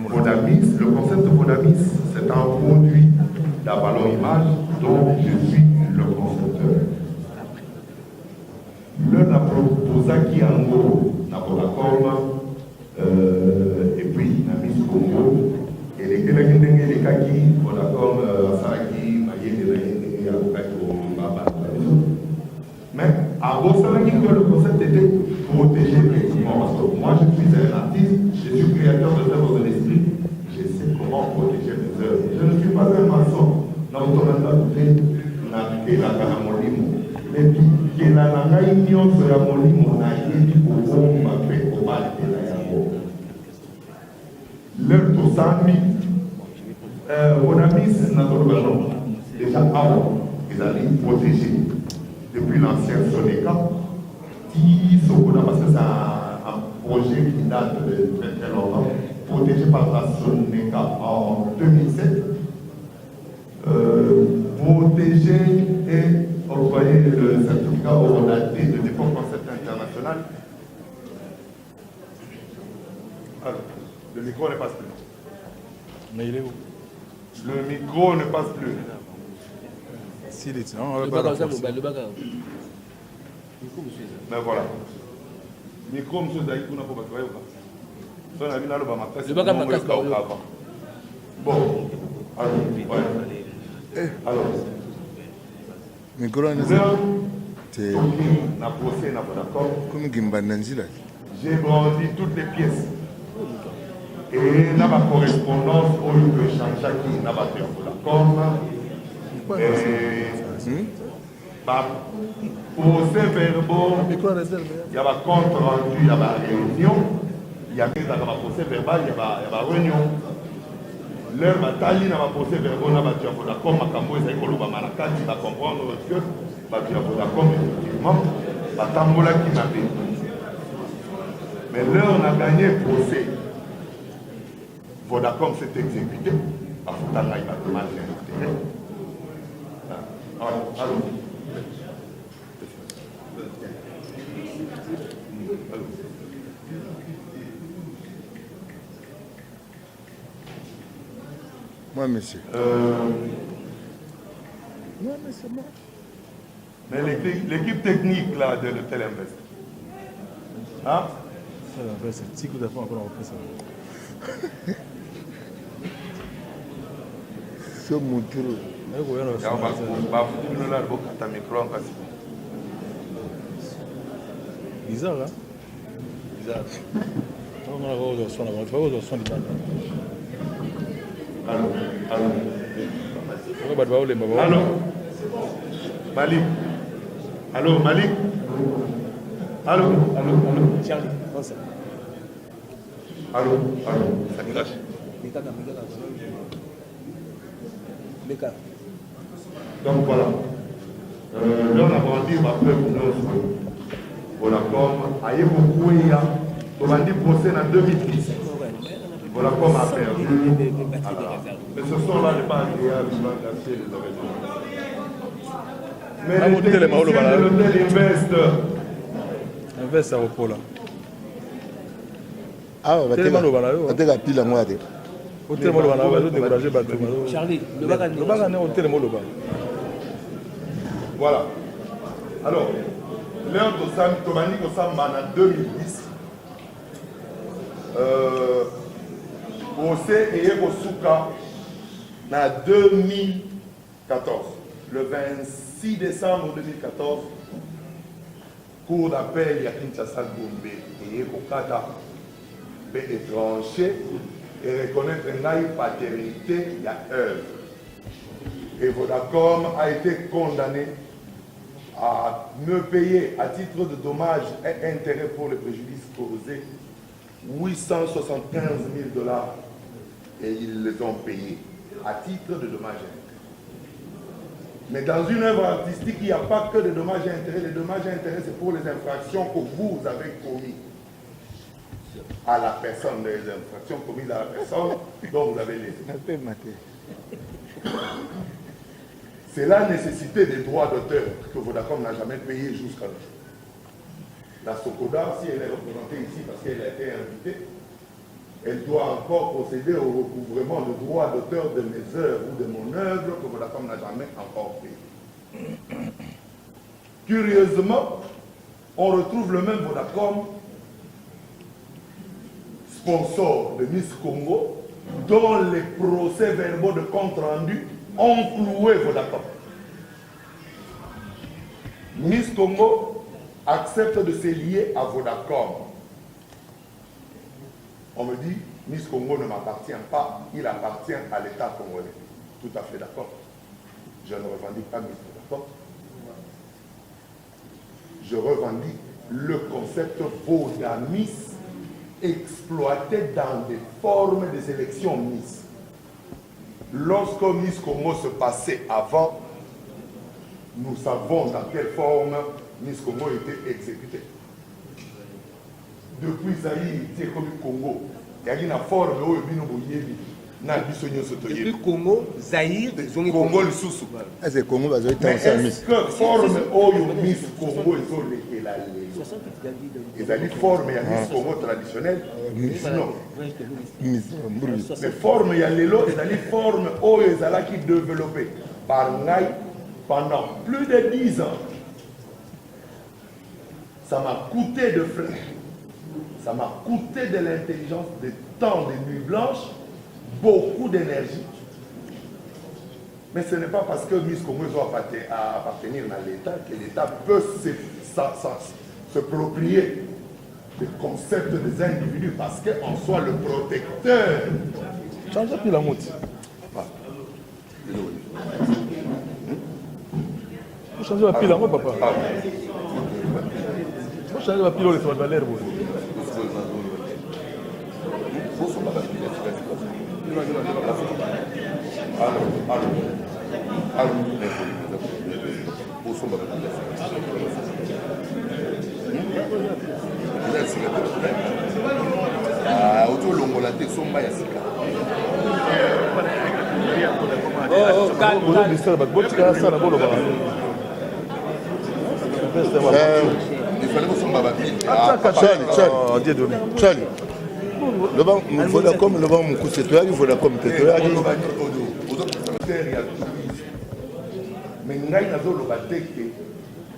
Speaker 1: Vodamis, le concept de Vodamis, c'est un produit d'Avalon Image dont je suis le concepteur. Le n'a proposé qui en gros, n'a Vodacom, et puis n'a mis Congo, et les Kaki, Vodacom, Saraki, mais à Bossalaki, le concept était protéger effectivement. Parce que moi, je suis un artiste, je suis créateur de œuvres de l'esprit, je sais comment protéger mes œuvres. Je ne suis pas un maçon. Mais puis, qui n'a pas union sur la molimo, n'a été au bon, m'a fait au mal de la yamo. L'heure de Sami, on a mis notre ballon. Déjà avant, ils allaient protéger depuis l'ancien Soneca, parce que c'est un projet qui date de très longtemps, protégé par la Soneca en 2007, protégé et octroyé le certificat ordonnaté de défense concept international. Alors, le micro ne passe plus.
Speaker 5: Mais il est où?
Speaker 1: Le micro ne passe plus.
Speaker 5: S'il est on va pas renforcer.
Speaker 1: Mais voilà. Micro, monsieur Zaïkou, n'a pas travaillé au cas. Bon. Alors, ouais. Alors.
Speaker 7: Micro,
Speaker 1: j'ai brandi toutes les pièces. Et n'a pas correspondance au lieu de Chanchaki, n'a pas fait pour la procès verbaux, il y a un compte rendu, il y a une réunion, il y a un procès verbal, il y a une réunion. Leur bataille n'a pas procès verbal, n'a pas dit pour la com, ma cambo, ils ont dit va comprendre que va dire pour la com, effectivement, va tambola qui n'a pas. Mais là, on a gagné le procès. Vodacom s'est exécuté. Parce que là, il va demander un intérêt. Allô.
Speaker 7: Moi, monsieur.
Speaker 1: Non, mais c'est moi. Mais l'équipe technique là, de l'hôtel Invest. Hein?
Speaker 5: C'est un petit coup d'affaires encore en ça.
Speaker 7: C'est mon tour.
Speaker 5: Bizarre, hein? Bizarre.
Speaker 1: Allô? Malik? Allô, Malik? Allô?
Speaker 2: Charlie,
Speaker 1: allô? Ça crache. Donc voilà. Là, on a vendu ma peuple Vodacom. Aïe, beaucoup, il y a. On a vendu procès en 2010. Vodacom a perdu. Mais ce sont là n'est pas agréable, ils vont casser les oreilles. Mais les techniciens de l'hôtel Invest.
Speaker 5: Invest à Opola.
Speaker 7: Ah, on va te la pile à moi.
Speaker 2: Charlie,
Speaker 1: Voilà. Alors, l'heure de Sam Tomani Kosamba en 2010, procès et Kosuka en 2014. Le 26 décembre 2014, Cour d'appel, il y a Kinshasa Gombe et Kokata est tranché et reconnaître une paternité, il y a œuvre. Et Vodacom a été condamné à me payer à titre de dommages et intérêts pour les préjudices causés $875 000 et ils les ont payés à titre de dommages et intérêts. Mais dans une œuvre artistique, il n'y a pas que des dommages et intérêts. Les dommages et intérêts, c'est pour les infractions que vous avez commises à la personne, les infractions commises à la personne dont vous avez les. C'est la nécessité des droits d'auteur que Vodacom n'a jamais payé jusqu'à là. La Socoda, si elle est représentée ici parce qu'elle a été invitée, elle doit encore procéder au recouvrement de droits d'auteur de mes œuvres ou de mon œuvre que Vodacom n'a jamais encore payé. Curieusement, on retrouve le même Vodacom, sponsor de Miss Congo, dont les procès-verbaux de compte rendu ont cloué Vodacom. Miss Congo accepte de se lier à Vodacom. On me dit, Miss Congo ne m'appartient pas, il appartient à l'État congolais. Tout à fait d'accord. Je ne revendique pas Miss Vodacom. Je revendique le concept Vodamis exploité dans des formes des élections Miss. Lorsque Miss Congo se passait avant, nous savons dans quelle forme Miss Congo était exécutée. Depuis Zaïre, c'est comme le Congo. Il y a une forme où il y a
Speaker 2: depuis Congo, Zaïre,
Speaker 1: Congo le sous.
Speaker 7: Est-ce que Congo va être
Speaker 1: mais est-ce que forme où Miss Congo est la forme il y a Miss Congo traditionnelle? Non. Mais forme il y a l'élo et la forme où ils ont développé par Ngaï pendant plus de 10 ans. Ça m'a coûté de frais. Ça m'a coûté de l'intelligence, de temps, de nuits blanches, beaucoup d'énergie. Mais ce n'est pas parce que Miss Congo doit appartenir à l'État que l'État peut se proprier des concepts des individus parce qu'on soit le protecteur.
Speaker 5: Change plus la moute. Vous changez la pile à moi, papa. Vous changez la pile au les valeurs.
Speaker 1: Autolongola te somba ya sika. Il fallait que son baba
Speaker 7: Charlie. Le banc, il faut comme le banc, mon coup, c'est toi, il faut comme tu es.
Speaker 1: Mais ngai nazoloba te ke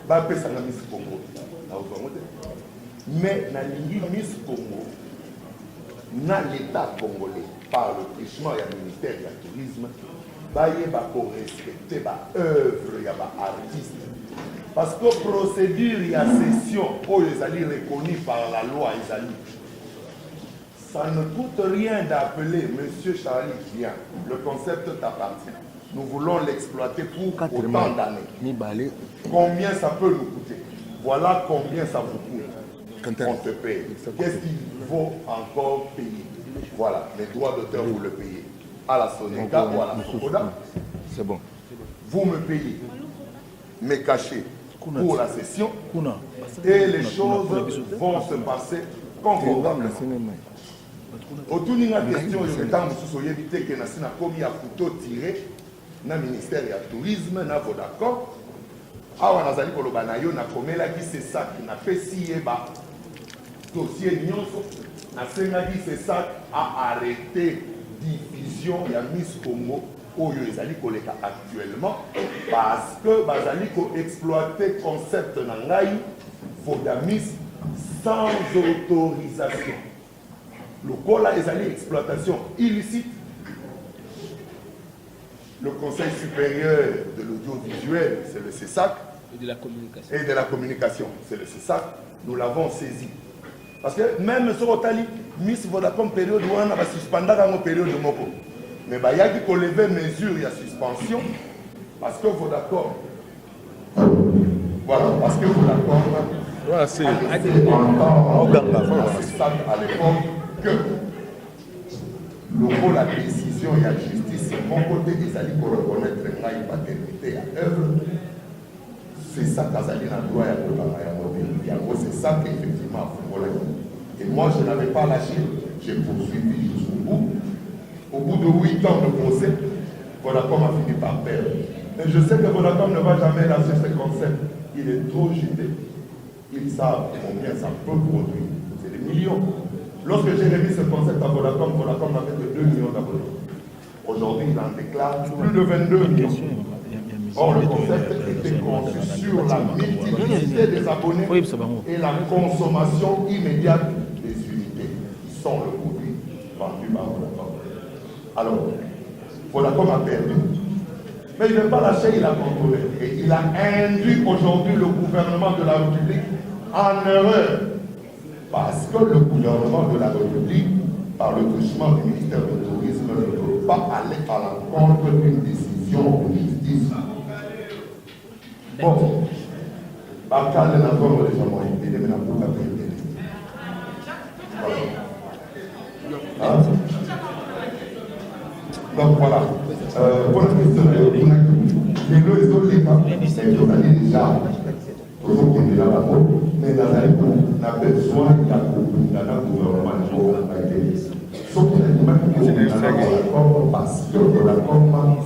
Speaker 1: bapesanga Miss Congo mais nalingi Miss Congo na l'état congolais par le truchement du ministère du tourisme bayeba ko respecter ba œuvre ya ba artiste parce que procédure ya session oyo ezali reconnue par la loi ezali. Ça ne coûte rien d'appeler Monsieur Charlie Bien. Le concept t'appartient. Nous voulons l'exploiter pour autant d'années. Combien ça peut nous coûter? Voilà combien ça vous coûte. On te paye. Qu'est-ce qu'il faut encore payer? Voilà, les droits d'auteur, vous le payez. À la Soneca ou à la Sokoda.
Speaker 7: C'est bon.
Speaker 1: Vous me payez mes cachets pour la session et les choses vont se passer confortablement. Autour de la question, je vais éviter que nous commis à couteau tiré dans le ministère du tourisme, dans le d'accord. Alors, nous allons pour le banayo, na komela qui c'est ça qui n'a fait si eba dossier nyonso, na senga qui c'est ça à arrêter diffusion ya Miss Congo oyo ezali koleka actuellement parce que bazali ko exploiter concept na ngai Vodamis sans autorisation. Le Kola ezali exploitation illicite. Le Conseil supérieur de l'audiovisuel, c'est le CESAC.
Speaker 2: Et de la communication.
Speaker 1: Et de la communication, c'est le CESAC. Nous l'avons saisi. Parce que même sur Otali, Miss Vodacom période où on a suspendu la période de Moko. Mais il y a qui lever mesure, il y a suspension. Parce que Vodacom. Voilà, parce que Vodacom.
Speaker 5: Voilà, c'est
Speaker 1: à l'époque que le rôle la décision et la justice, mon côté, ils allaient pour reconnaître une paternité à œuvre. C'est ça qu'Azali n'a droit à la c'est ça qu'effectivement a. Et moi, je n'avais pas lâché, j'ai poursuivi jusqu'au bout. Au bout de 8 ans de procès, Vodacom a fini par perdre. Mais je sais que Vodacom ne va jamais lâcher ce concept. Il est trop jeté. Ils savent combien ça peut produire. C'est des millions. Lorsque j'ai remis ce concept à Vodacom, Vodacom n'avait que 2 millions d'abonnés. Aujourd'hui, il en déclare plus de 22 millions. Or, le concept était conçu sur la multiplicité des abonnés et la consommation immédiate des unités qui sont le produit vendu par Vodacom. Alors, Vodacom a perdu. Mais il ne veut pas lâcher, il a contrôlé. Et il a induit aujourd'hui le gouvernement de la République en erreur. Parce que le gouvernement de la République, par le truchement du ministère du Tourisme, ne peut pas aller à l'encontre d'une décision de justice. Bon, par cas de l'encontre des gens, il est maintenant pour la paix. Donc voilà. Pour la question de les lois sont les cas, c'est déjà. Mais dans la on a besoin d'un gouvernement sauf parce que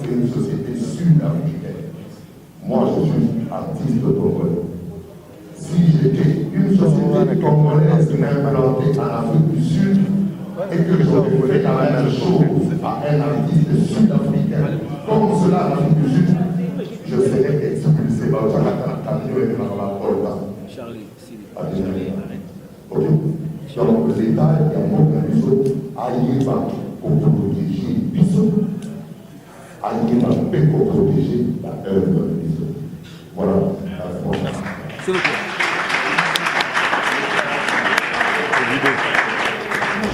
Speaker 1: c'est une société sud-africaine. Moi, je suis artiste congolais. Si j'étais une société congolaise implantée en Afrique du Sud et que je fais la même chose à un artiste sud-africain, comme cela en Afrique du Sud, je serais expulsé par
Speaker 2: Charlie,
Speaker 1: ok. Donc l'État est un mot allié pour protéger Bissot, allié pour protéger la œuvre de Bissot. Voilà la France.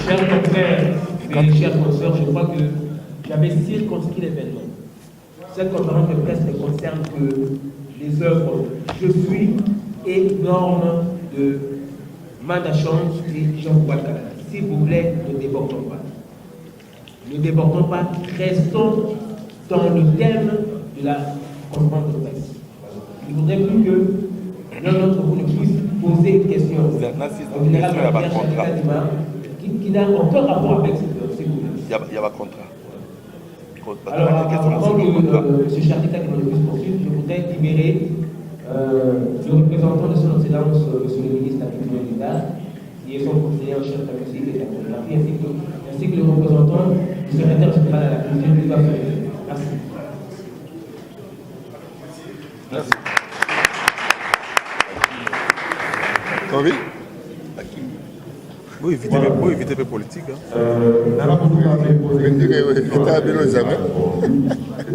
Speaker 2: Chers confrères et chers consoeurs, je crois que j'avais circonscrit l'événement. Cette conférence de presse ne concerne que les œuvres Je suis et normes de Mandachance et Jean-Paul Kalala. S'il vous plaît, ne débordons pas. Ne débordons pas, restons dans le thème de la conférence de presse. Il ne faudrait plus que l'un d'entre vous ne puisse poser une question au général qui n'a aucun rapport avec ce que vous dites.
Speaker 1: Il y a un contrat.
Speaker 2: Alors, avant que M. Chardika ne puisse poursuivre, je voudrais libérer le représentant de son excellence, M. le ministre de la Culture et des Arts, qui est son conseiller en chef de la musique et de la photographie, ainsi que le représentant du secrétaire général à la culture du Gabon. Merci.
Speaker 1: Merci.
Speaker 5: Oui.
Speaker 1: Oui, éviter les politiques.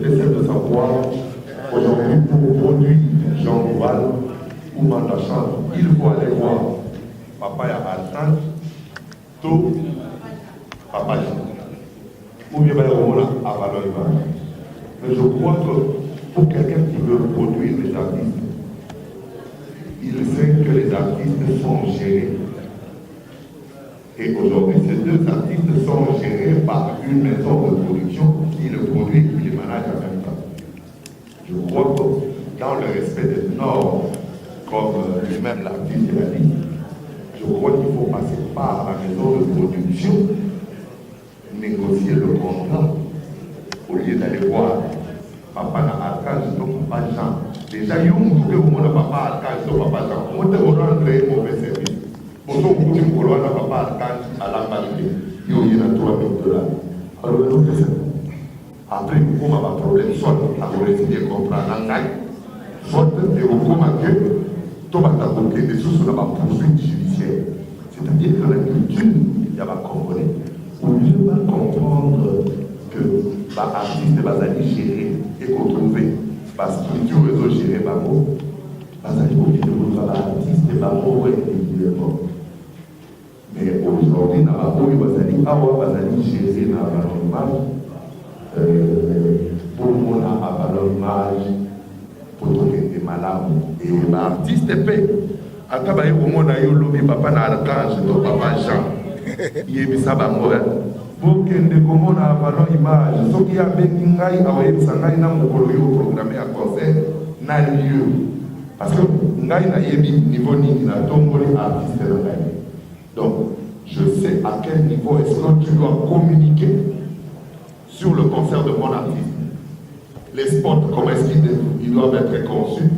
Speaker 3: J'essaie de savoir, aujourd'hui, pour produire Jean Nouval ou Mandachan, il faut aller voir Papa Yahaltan, tout Papa Jean. Ou bien à valeur. Mais je crois que pour quelqu'un qui veut produire les artistes, il sait que les artistes sont gérés. Et aujourd'hui, ces deux artistes sont gérés par une maison de production qui le produit et qui le manage en même temps. Je crois que dans le respect des normes, comme lui-même l'artiste l'a dit, je crois qu'il faut passer par la maison de production, négocier le contrat, au lieu d'aller voir Papa Archange, donc Papa Jean. Déjà, il y a un Papa Archange, donc Papa Jean. On te rendre un mauvais service. Pour ça, on dit qu'on a Papa Archange à la parité. Il y a $3 000. Alors, nous faisons. Après, on a un problème, soit on a décidé de comprendre l'anglais, soit on a des choses sur la poursuite judiciaire. C'est-à-dire que la culture, il y a un Congolais, on ne peut pas comprendre que l'artiste va aller gérer et retrouver la structure réseau gérée par vous. Parce qu'il faut que l'artiste et par vous régulièrement. Mais aujourd'hui, dans la boue, il va aller gérer dans la valeur pour mon image, pour des malades. Et l'artiste est fait. À tabaye au monde, il y a lobby papa na Archange, ton papa Jean. Il est bisa bangoya. Pour que ne comment na valeur image, ce qui a béni ngai awaye sangai na mokolo yo programmé à concert na lieu. Parce que ngai na yebi niveau ni na tomboli artiste na ngai. Donc, je sais à quel niveau est-ce que tu dois communiquer sur le concert de mon artiste. Les spots, comment est-ce qu'ils doivent être conçus,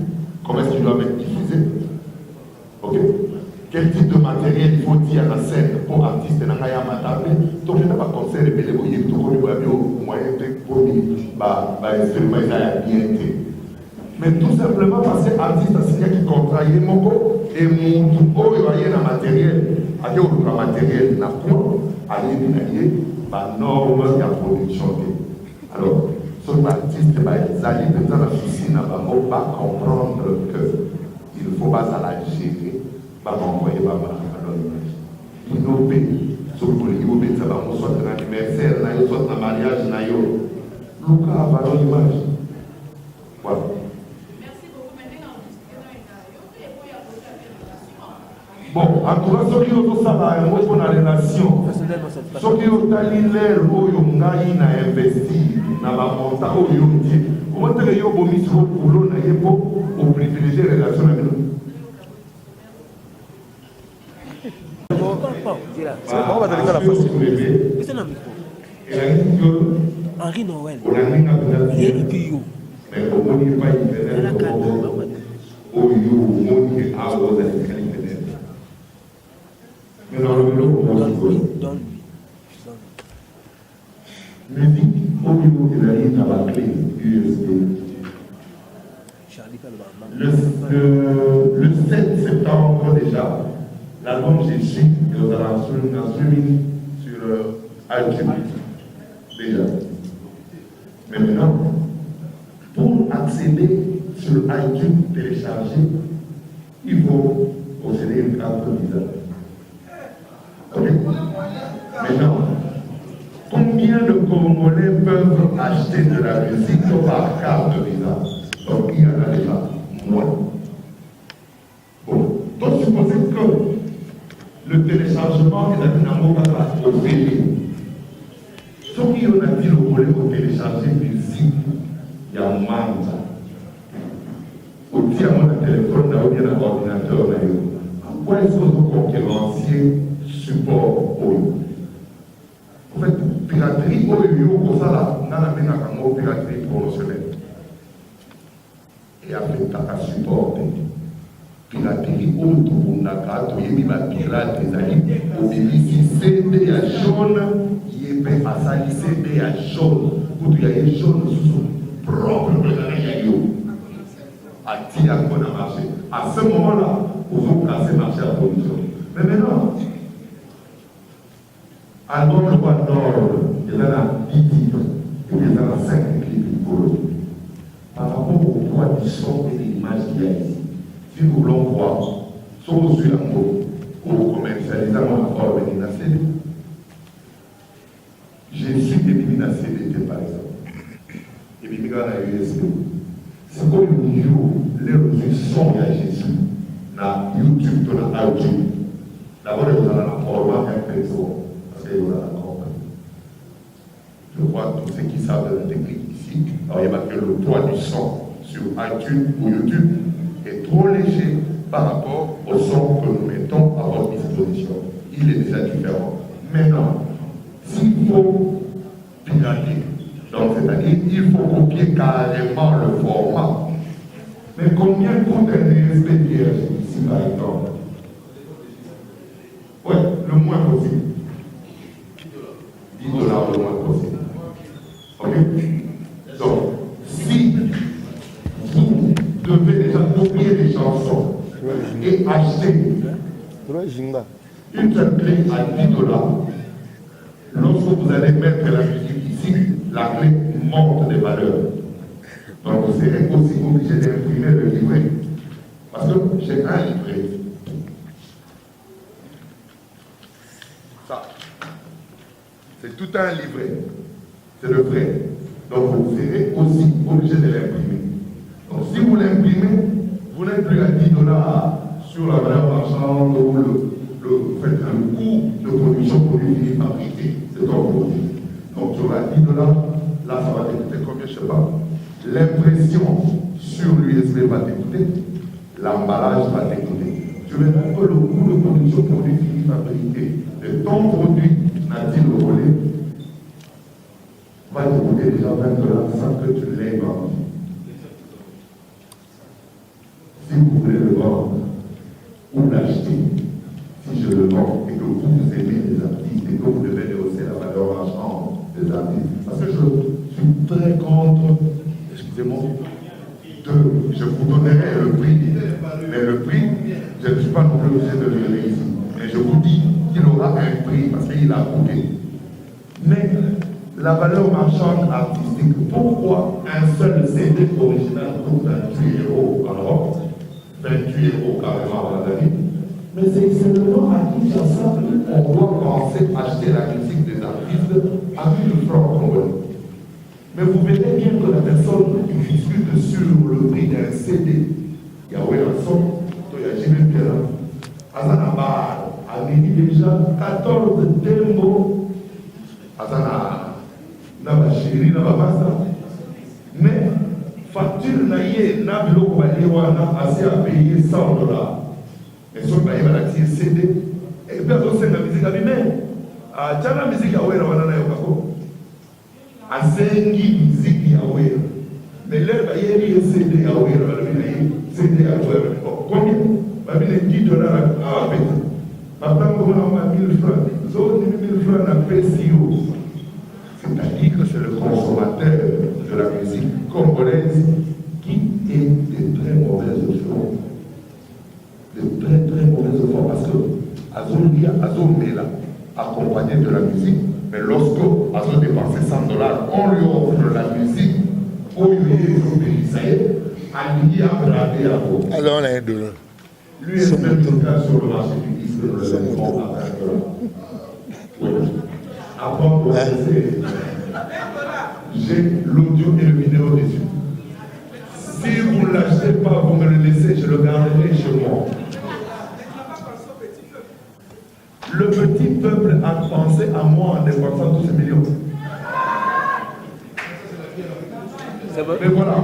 Speaker 3: comment est-ce qu'ils doivent être diffusés. Ok? Quel type de matériel il faut dire à la scène pour artiste dans la matable. Donc, je n'ai pas concert de Bélé Boyer, tout comme le moyen de pour expérimenter bien été. Mais tout simplement parce que l'artiste a signé qui contraille mon corps et mon tout il y a un matériel. Il y a un matériel qui n'a pas à norme de la production. Alors, ce artiste va être dans la piscine, va comprendre qu'il ne faut pas la gérer, va envoyer ma image. Il nous paye, sauf que les pays, ça va nous sortir un anniversaire, nous sortir un mariage, nous va valeur image. Voilà. Bon, en tout cas, ceux qui ont ça, moi, pour la relation, ceux qui ont l'air, où ils ont investi dans la montagne, où ils ont dit, comment est-ce qu'ils ont mis sur le boulot, pour privilégier les relations avec nous?
Speaker 5: On va donner la facilité.
Speaker 2: C'est un micro. Henri Noël.
Speaker 3: Il est IPU. Mais au moins, il n'y a pas une fenêtre. Où il y a un mais dans le donne-lui. Musique, au niveau de la ligne à la clé USB. Le 7 septembre déjà, l'album Jésus est en streaming sur iTunes. Déjà. Mais maintenant, pour accéder sur iTunes, télécharger, il faut posséder une carte Visa. Okay. Maintenant, combien de Congolais peuvent acheter de la musique par carte Visa? Donc, il y en a déjà moins. Bon, donc supposez que le téléchargement est un au pays. Ce qui on a dit le volet pour télécharger musique, il y a un manque. Au outil à mon téléphone, à un ordinateur. En quoi est-ce que vous concurrenciez support au en fait, piraterie, pour ça, là, on a la piraterie promotionnelle. Et après, tu as supporté. Piraterie, on a pirate des amis, au début, CD à jaune, qui est fait à ça, CD à jaune, pour qu'il y ait jaune sous son propre marché. À ce moment-là, vous vous placez marché à production. Mais maintenant, album le roi Nord, il y en a 10 titres, et il y en a 5 clips pour eux. Par rapport au poids du son et de l'image qu'il y a ici, si nous voulons voir, sauf sur un mot, ou commercialisant encore venir à CD, j'ai su éliminer la CDT par exemple. Et puis, il y a la USB. C'est comme le jour, les ressources sont à Jésus, dans YouTube, dans la YouTube. D'abord, vous allez la format un peu trop, parce que vous allez la comprendre. Je vois tous ceux qui savent de la technique ici. Alors, il y a marqué le poids du son sur iTunes ou YouTube est trop léger par rapport au son que nous mettons à votre disposition. Il est déjà différent. Maintenant, s'il faut pirater, donc c'est-à-dire il faut copier carrément le format. Mais combien coûte un USB vierge ici par exemple? Oui, le moins possible. 10 $ le moins possible. Ok? Donc, si vous devez déjà copier les chansons et acheter une seule clé à 10 $, lorsque vous allez mettre la musique ici, la clé monte des valeurs. Donc vous serez aussi obligé d'imprimer le livret. Parce que j'ai un livret. Ça. C'est tout un livret. C'est le vrai. Donc vous serez aussi obligé de l'imprimer. Donc si vous l'imprimez, vous n'êtes plus à 10 $ sur la valeur marchande ou le coût de production produit fini fabriqué. C'est ton produit. Donc sur la 10 $, là ça va t'écouter combien, je ne sais pas. L'impression sur l'USB va t'écouter, l'emballage va t'écouter. Je vais mettre le coût de production produit fini fabriqué de ton produit natif au volet va t'écouter déjà 20 $ sans que tu l'aies vendu. Si vous voulez le vendre ou l'acheter, si je le vends et que vous aimez les artistes et que vous devez hausser la valeur marchande des artistes, parce que je suis très contre, excusez-moi, je vous donnerai le prix, mais le prix, je ne suis pas non plus obligé de le donner ici, mais je vous dis qu'il aura un prix parce qu'il a coûté. Mais la valeur marchande artistique, pourquoi un seul CD original coûte 28 € en Europe, 28 € carrément à la vie? Mais c'est seulement à qui ça on doit penser acheter la musique des artistes à 1000 francs congolais. Mais vous verrez bien que la personne qui discute sur le prix d'un CD, Yahweh Ransom, Toyajime Pierre, Azanabar, a mis déjà 14 démos, Azana, Nabachiri, Nabamasa, mais facture naïe, Nabilo Koualiwana, assez à payer 100 $. Et sur le va la CD, et bien aussi la musique à lui-même. À la musique à Ouera, on a à Zengi musique à Ouera. Mais là, il y a CD à Ouera, CD à Ouera. Combien? Il y a 10 $ à payer. Maintenant, on a 1000 francs. Zone 1000 francs à PCO. C'est-à-dire que c'est le consommateur de la musique congolaise qui est de très mauvaises options. De très très mauvaises options parce que Azomela accompagné de la musique, mais lorsque Azo dépensait 100 $, on lui offre la musique au lieu de Allié a bravé à vous.
Speaker 7: Alors on a un $.
Speaker 3: Lui espère sur le marché du disque de l'éléphant à 20 $. Oui. Après, pour j'ai l'audio et le vidéo dessus. Si vous ne l'achetez pas, vous me le laissez, je le garderai chez moi. Le petit peuple a pensé à moi en dépensant tous ces millions.
Speaker 2: C'est bon.
Speaker 3: Mais voilà.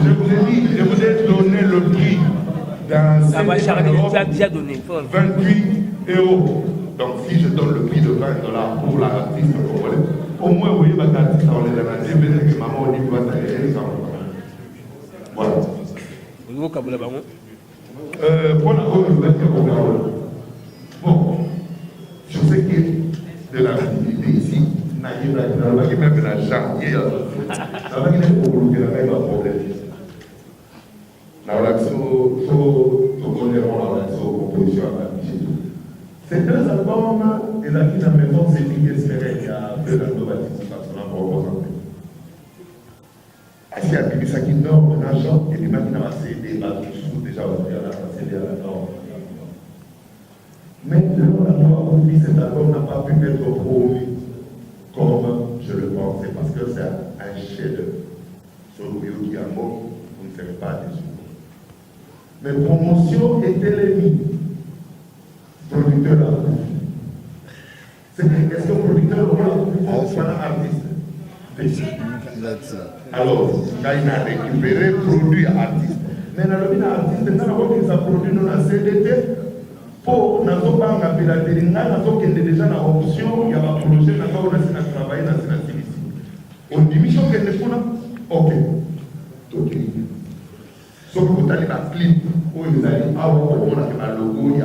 Speaker 3: Je vous ai donné le prix d'un
Speaker 2: Ça va, Charlie, tu as déjà donné.
Speaker 3: 28 €. Donc si je donne le prix de $20 pour l'artiste congolais, au moins vous voyez votre artiste on est dans la DBZ que maman dit va s'arrêter. Voilà. Pour la bon, je sais que de la visibilité ici, même la janvier, ça va être pour le problème. Ces deux albums, ils ont mis dans la maison, c'est Big Espéré qui a fait l'album à si à Bibisa qui dort de l'argent, et les gens qui n'ont pas cédé, déjà cédé à la norme. Mais cet album n'a pas pu être promu comme je le pensais, parce que c'est un chef-d'œuvre. Sur le qui a mort, vous ne serez pas déçus. Mais promotion était l'ennemi. Producteur là. Est-ce que producteur ou artiste? Alors, quand il a récupéré produit artiste. Mais dans le artiste, il a produit dans CDT pour n'a piraterie, n'a déjà dans option, il y a un projet, n'a pas travaillé dans cette activité. On dit mission qu'elle ne peut ok. Sauf que vous allez la clip où ils allaient avoir le logo, il y a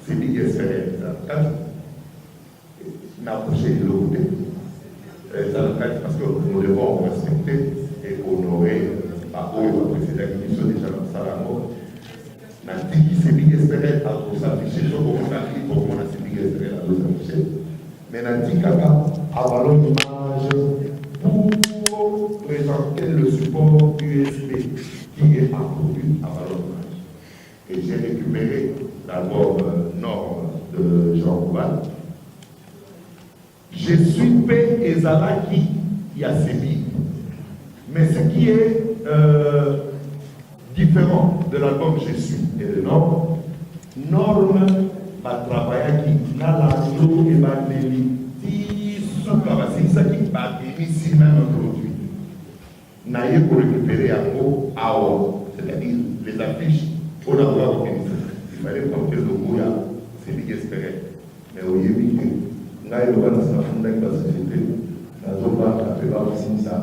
Speaker 3: c'est Big Espéré. On a approché de l'autre côté. Parce que nous devons respecter et honorer la précédente émission déjà dans Salamon. On dit que c'est Big Espéré à vous afficher, je vous affiche pour qu'on a c'est Big Espéré à vous afficher. Mais on dit qu'à avoir une image pour présenter le support USB qui est approprié à Valorage. Et j'ai récupéré l'album Nord de Jean Rouval. Je suis P. Ezalaki Yasebi. Mais ce qui est différent de l'album Je suis et de Norme, Norme va travailler qui n'a la joue et va c'est ça qui va ici même un produit. Naïe pour récupérer un mot AO, c'est-à-dire les affiches, on a voulu organiser. Il fallait porter le logo, c'est Big Espéré. Mais au Yébi, Naïe le va dans sa fondée de la société, la zone va taper la racine ça,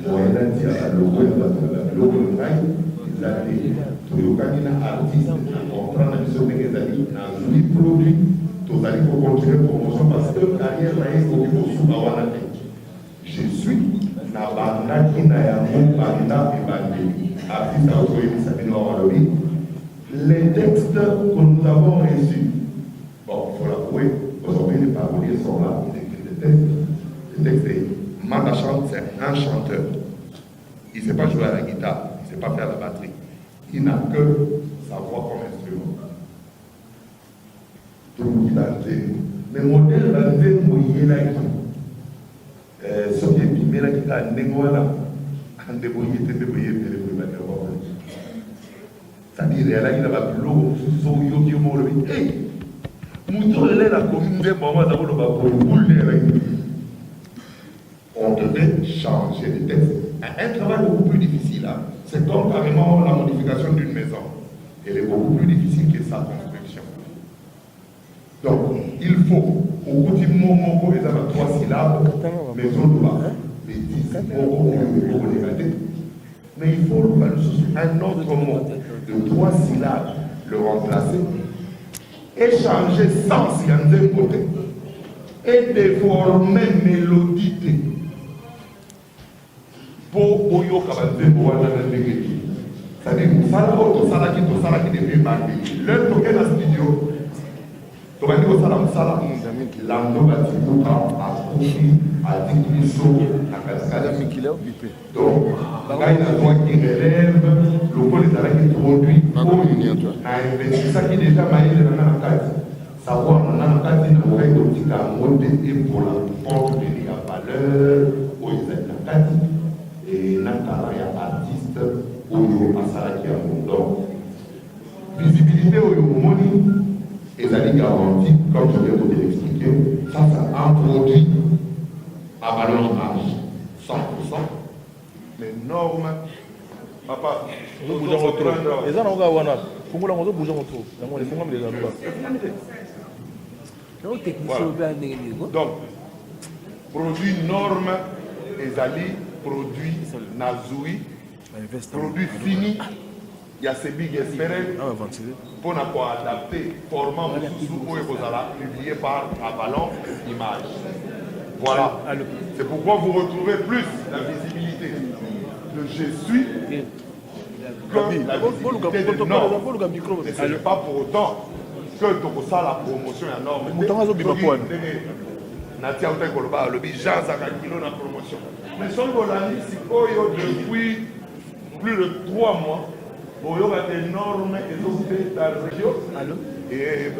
Speaker 3: moyen dit à le logo de Naïe, ils ont dit, tout le candidat artiste, on prend la mission des amis, on a joué produit. Tous allez pour continuer promotion parce que carrière là est au niveau sous Awana. Je suis Nabana qui n'a pas Banda et Bandeli. Artiste à Ozoé Sabino Awalobi. Les textes que nous avons reçus, bon, il faut l'avouer, aujourd'hui les paroliers sont là, ils écrivent des textes. Le texte est Manda chante, c'est un chanteur. Il ne sait pas jouer à la guitare, il ne sait pas faire la batterie. Il n'a que sa voix comme instrument. Mais modèle là, c'est moyen là qui, ce qui est pimé là qui a négocié là, en débrouillé, c'est-à-dire là il a pas plus l'eau, sous yo qui mort lui. Hey, mouton là la commune des mamans d'abord le bas pour boule on devait changer de texte. Un travail beaucoup plus difficile là, c'est comme carrément la modification d'une maison. Elle est beaucoup plus difficile que sa construction. Donc, il faut, au bout du moment où ils ont 3 syllabes, maison de bas, les 10 mots pour les garder. Mais il faut un autre mot de 3 syllabes, le remplacer, échanger sens, il y a un côté, et déformer mélodie. Pour Oyo Kabazé, c'est-à-dire, ça là qui devient marqué. L'un toqué dans le studio. Donc, on dit que ça, l'anneau a compris, a dit qu'il faut donc, là, il a droit qui relève, le pôle est avec qui produit, a investi ça qui est déjà maillé dans la carte. Savoir, on a la carte, il a fait aussi qu'à monter et pour la porte de la valeur, où ils ont la carte, et il y a artiste, où il y a Salaki à mon don. Visibilité, où il y a money. Et ça dit garantie, comme je viens de l'expliquer, ça c'est un produit à valeur image, 100%,
Speaker 1: les normes. Papa,
Speaker 5: Vous bougez trop. Les gens n'ont pas wana. Faut la moto bouger trop. Donc les fonds les gens
Speaker 1: voilà. Donc, produit norme ezali produit nazui produit fini il y a ces big espérés pour adapter format pour publié par Avalon Image. Voilà. C'est pourquoi vous retrouvez plus la visibilité de je suis que la visibilité de norme. Et ce n'est pas pour autant que tu as la promotion à norme. Natia Koloba, le Jean Zakakilo la promotion. Mais son Bolani, depuis plus de 3 mois, il y a des normes et autres dans la région. Et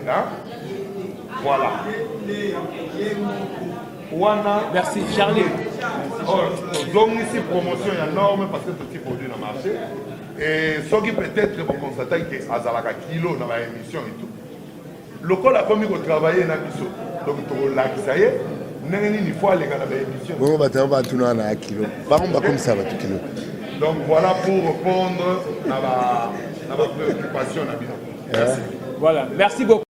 Speaker 1: voilà.
Speaker 2: Merci, Charlie.
Speaker 1: Donc ici, promotion est énorme parce que ce petit produit dans le marché. Et ce qui peut-être vont constater que Azalaka Kilo dans l'émission et tout. Le col a commis de travailler dans l'émission. Donc, tu l'as dit, ça y est. Il faut aller dans l'émission.
Speaker 7: Bon, on va tourner à kilo. Par contre, comme ça, va tout kilo.
Speaker 1: Donc, voilà pour répondre à la préoccupation. Merci.
Speaker 2: Voilà, merci beaucoup.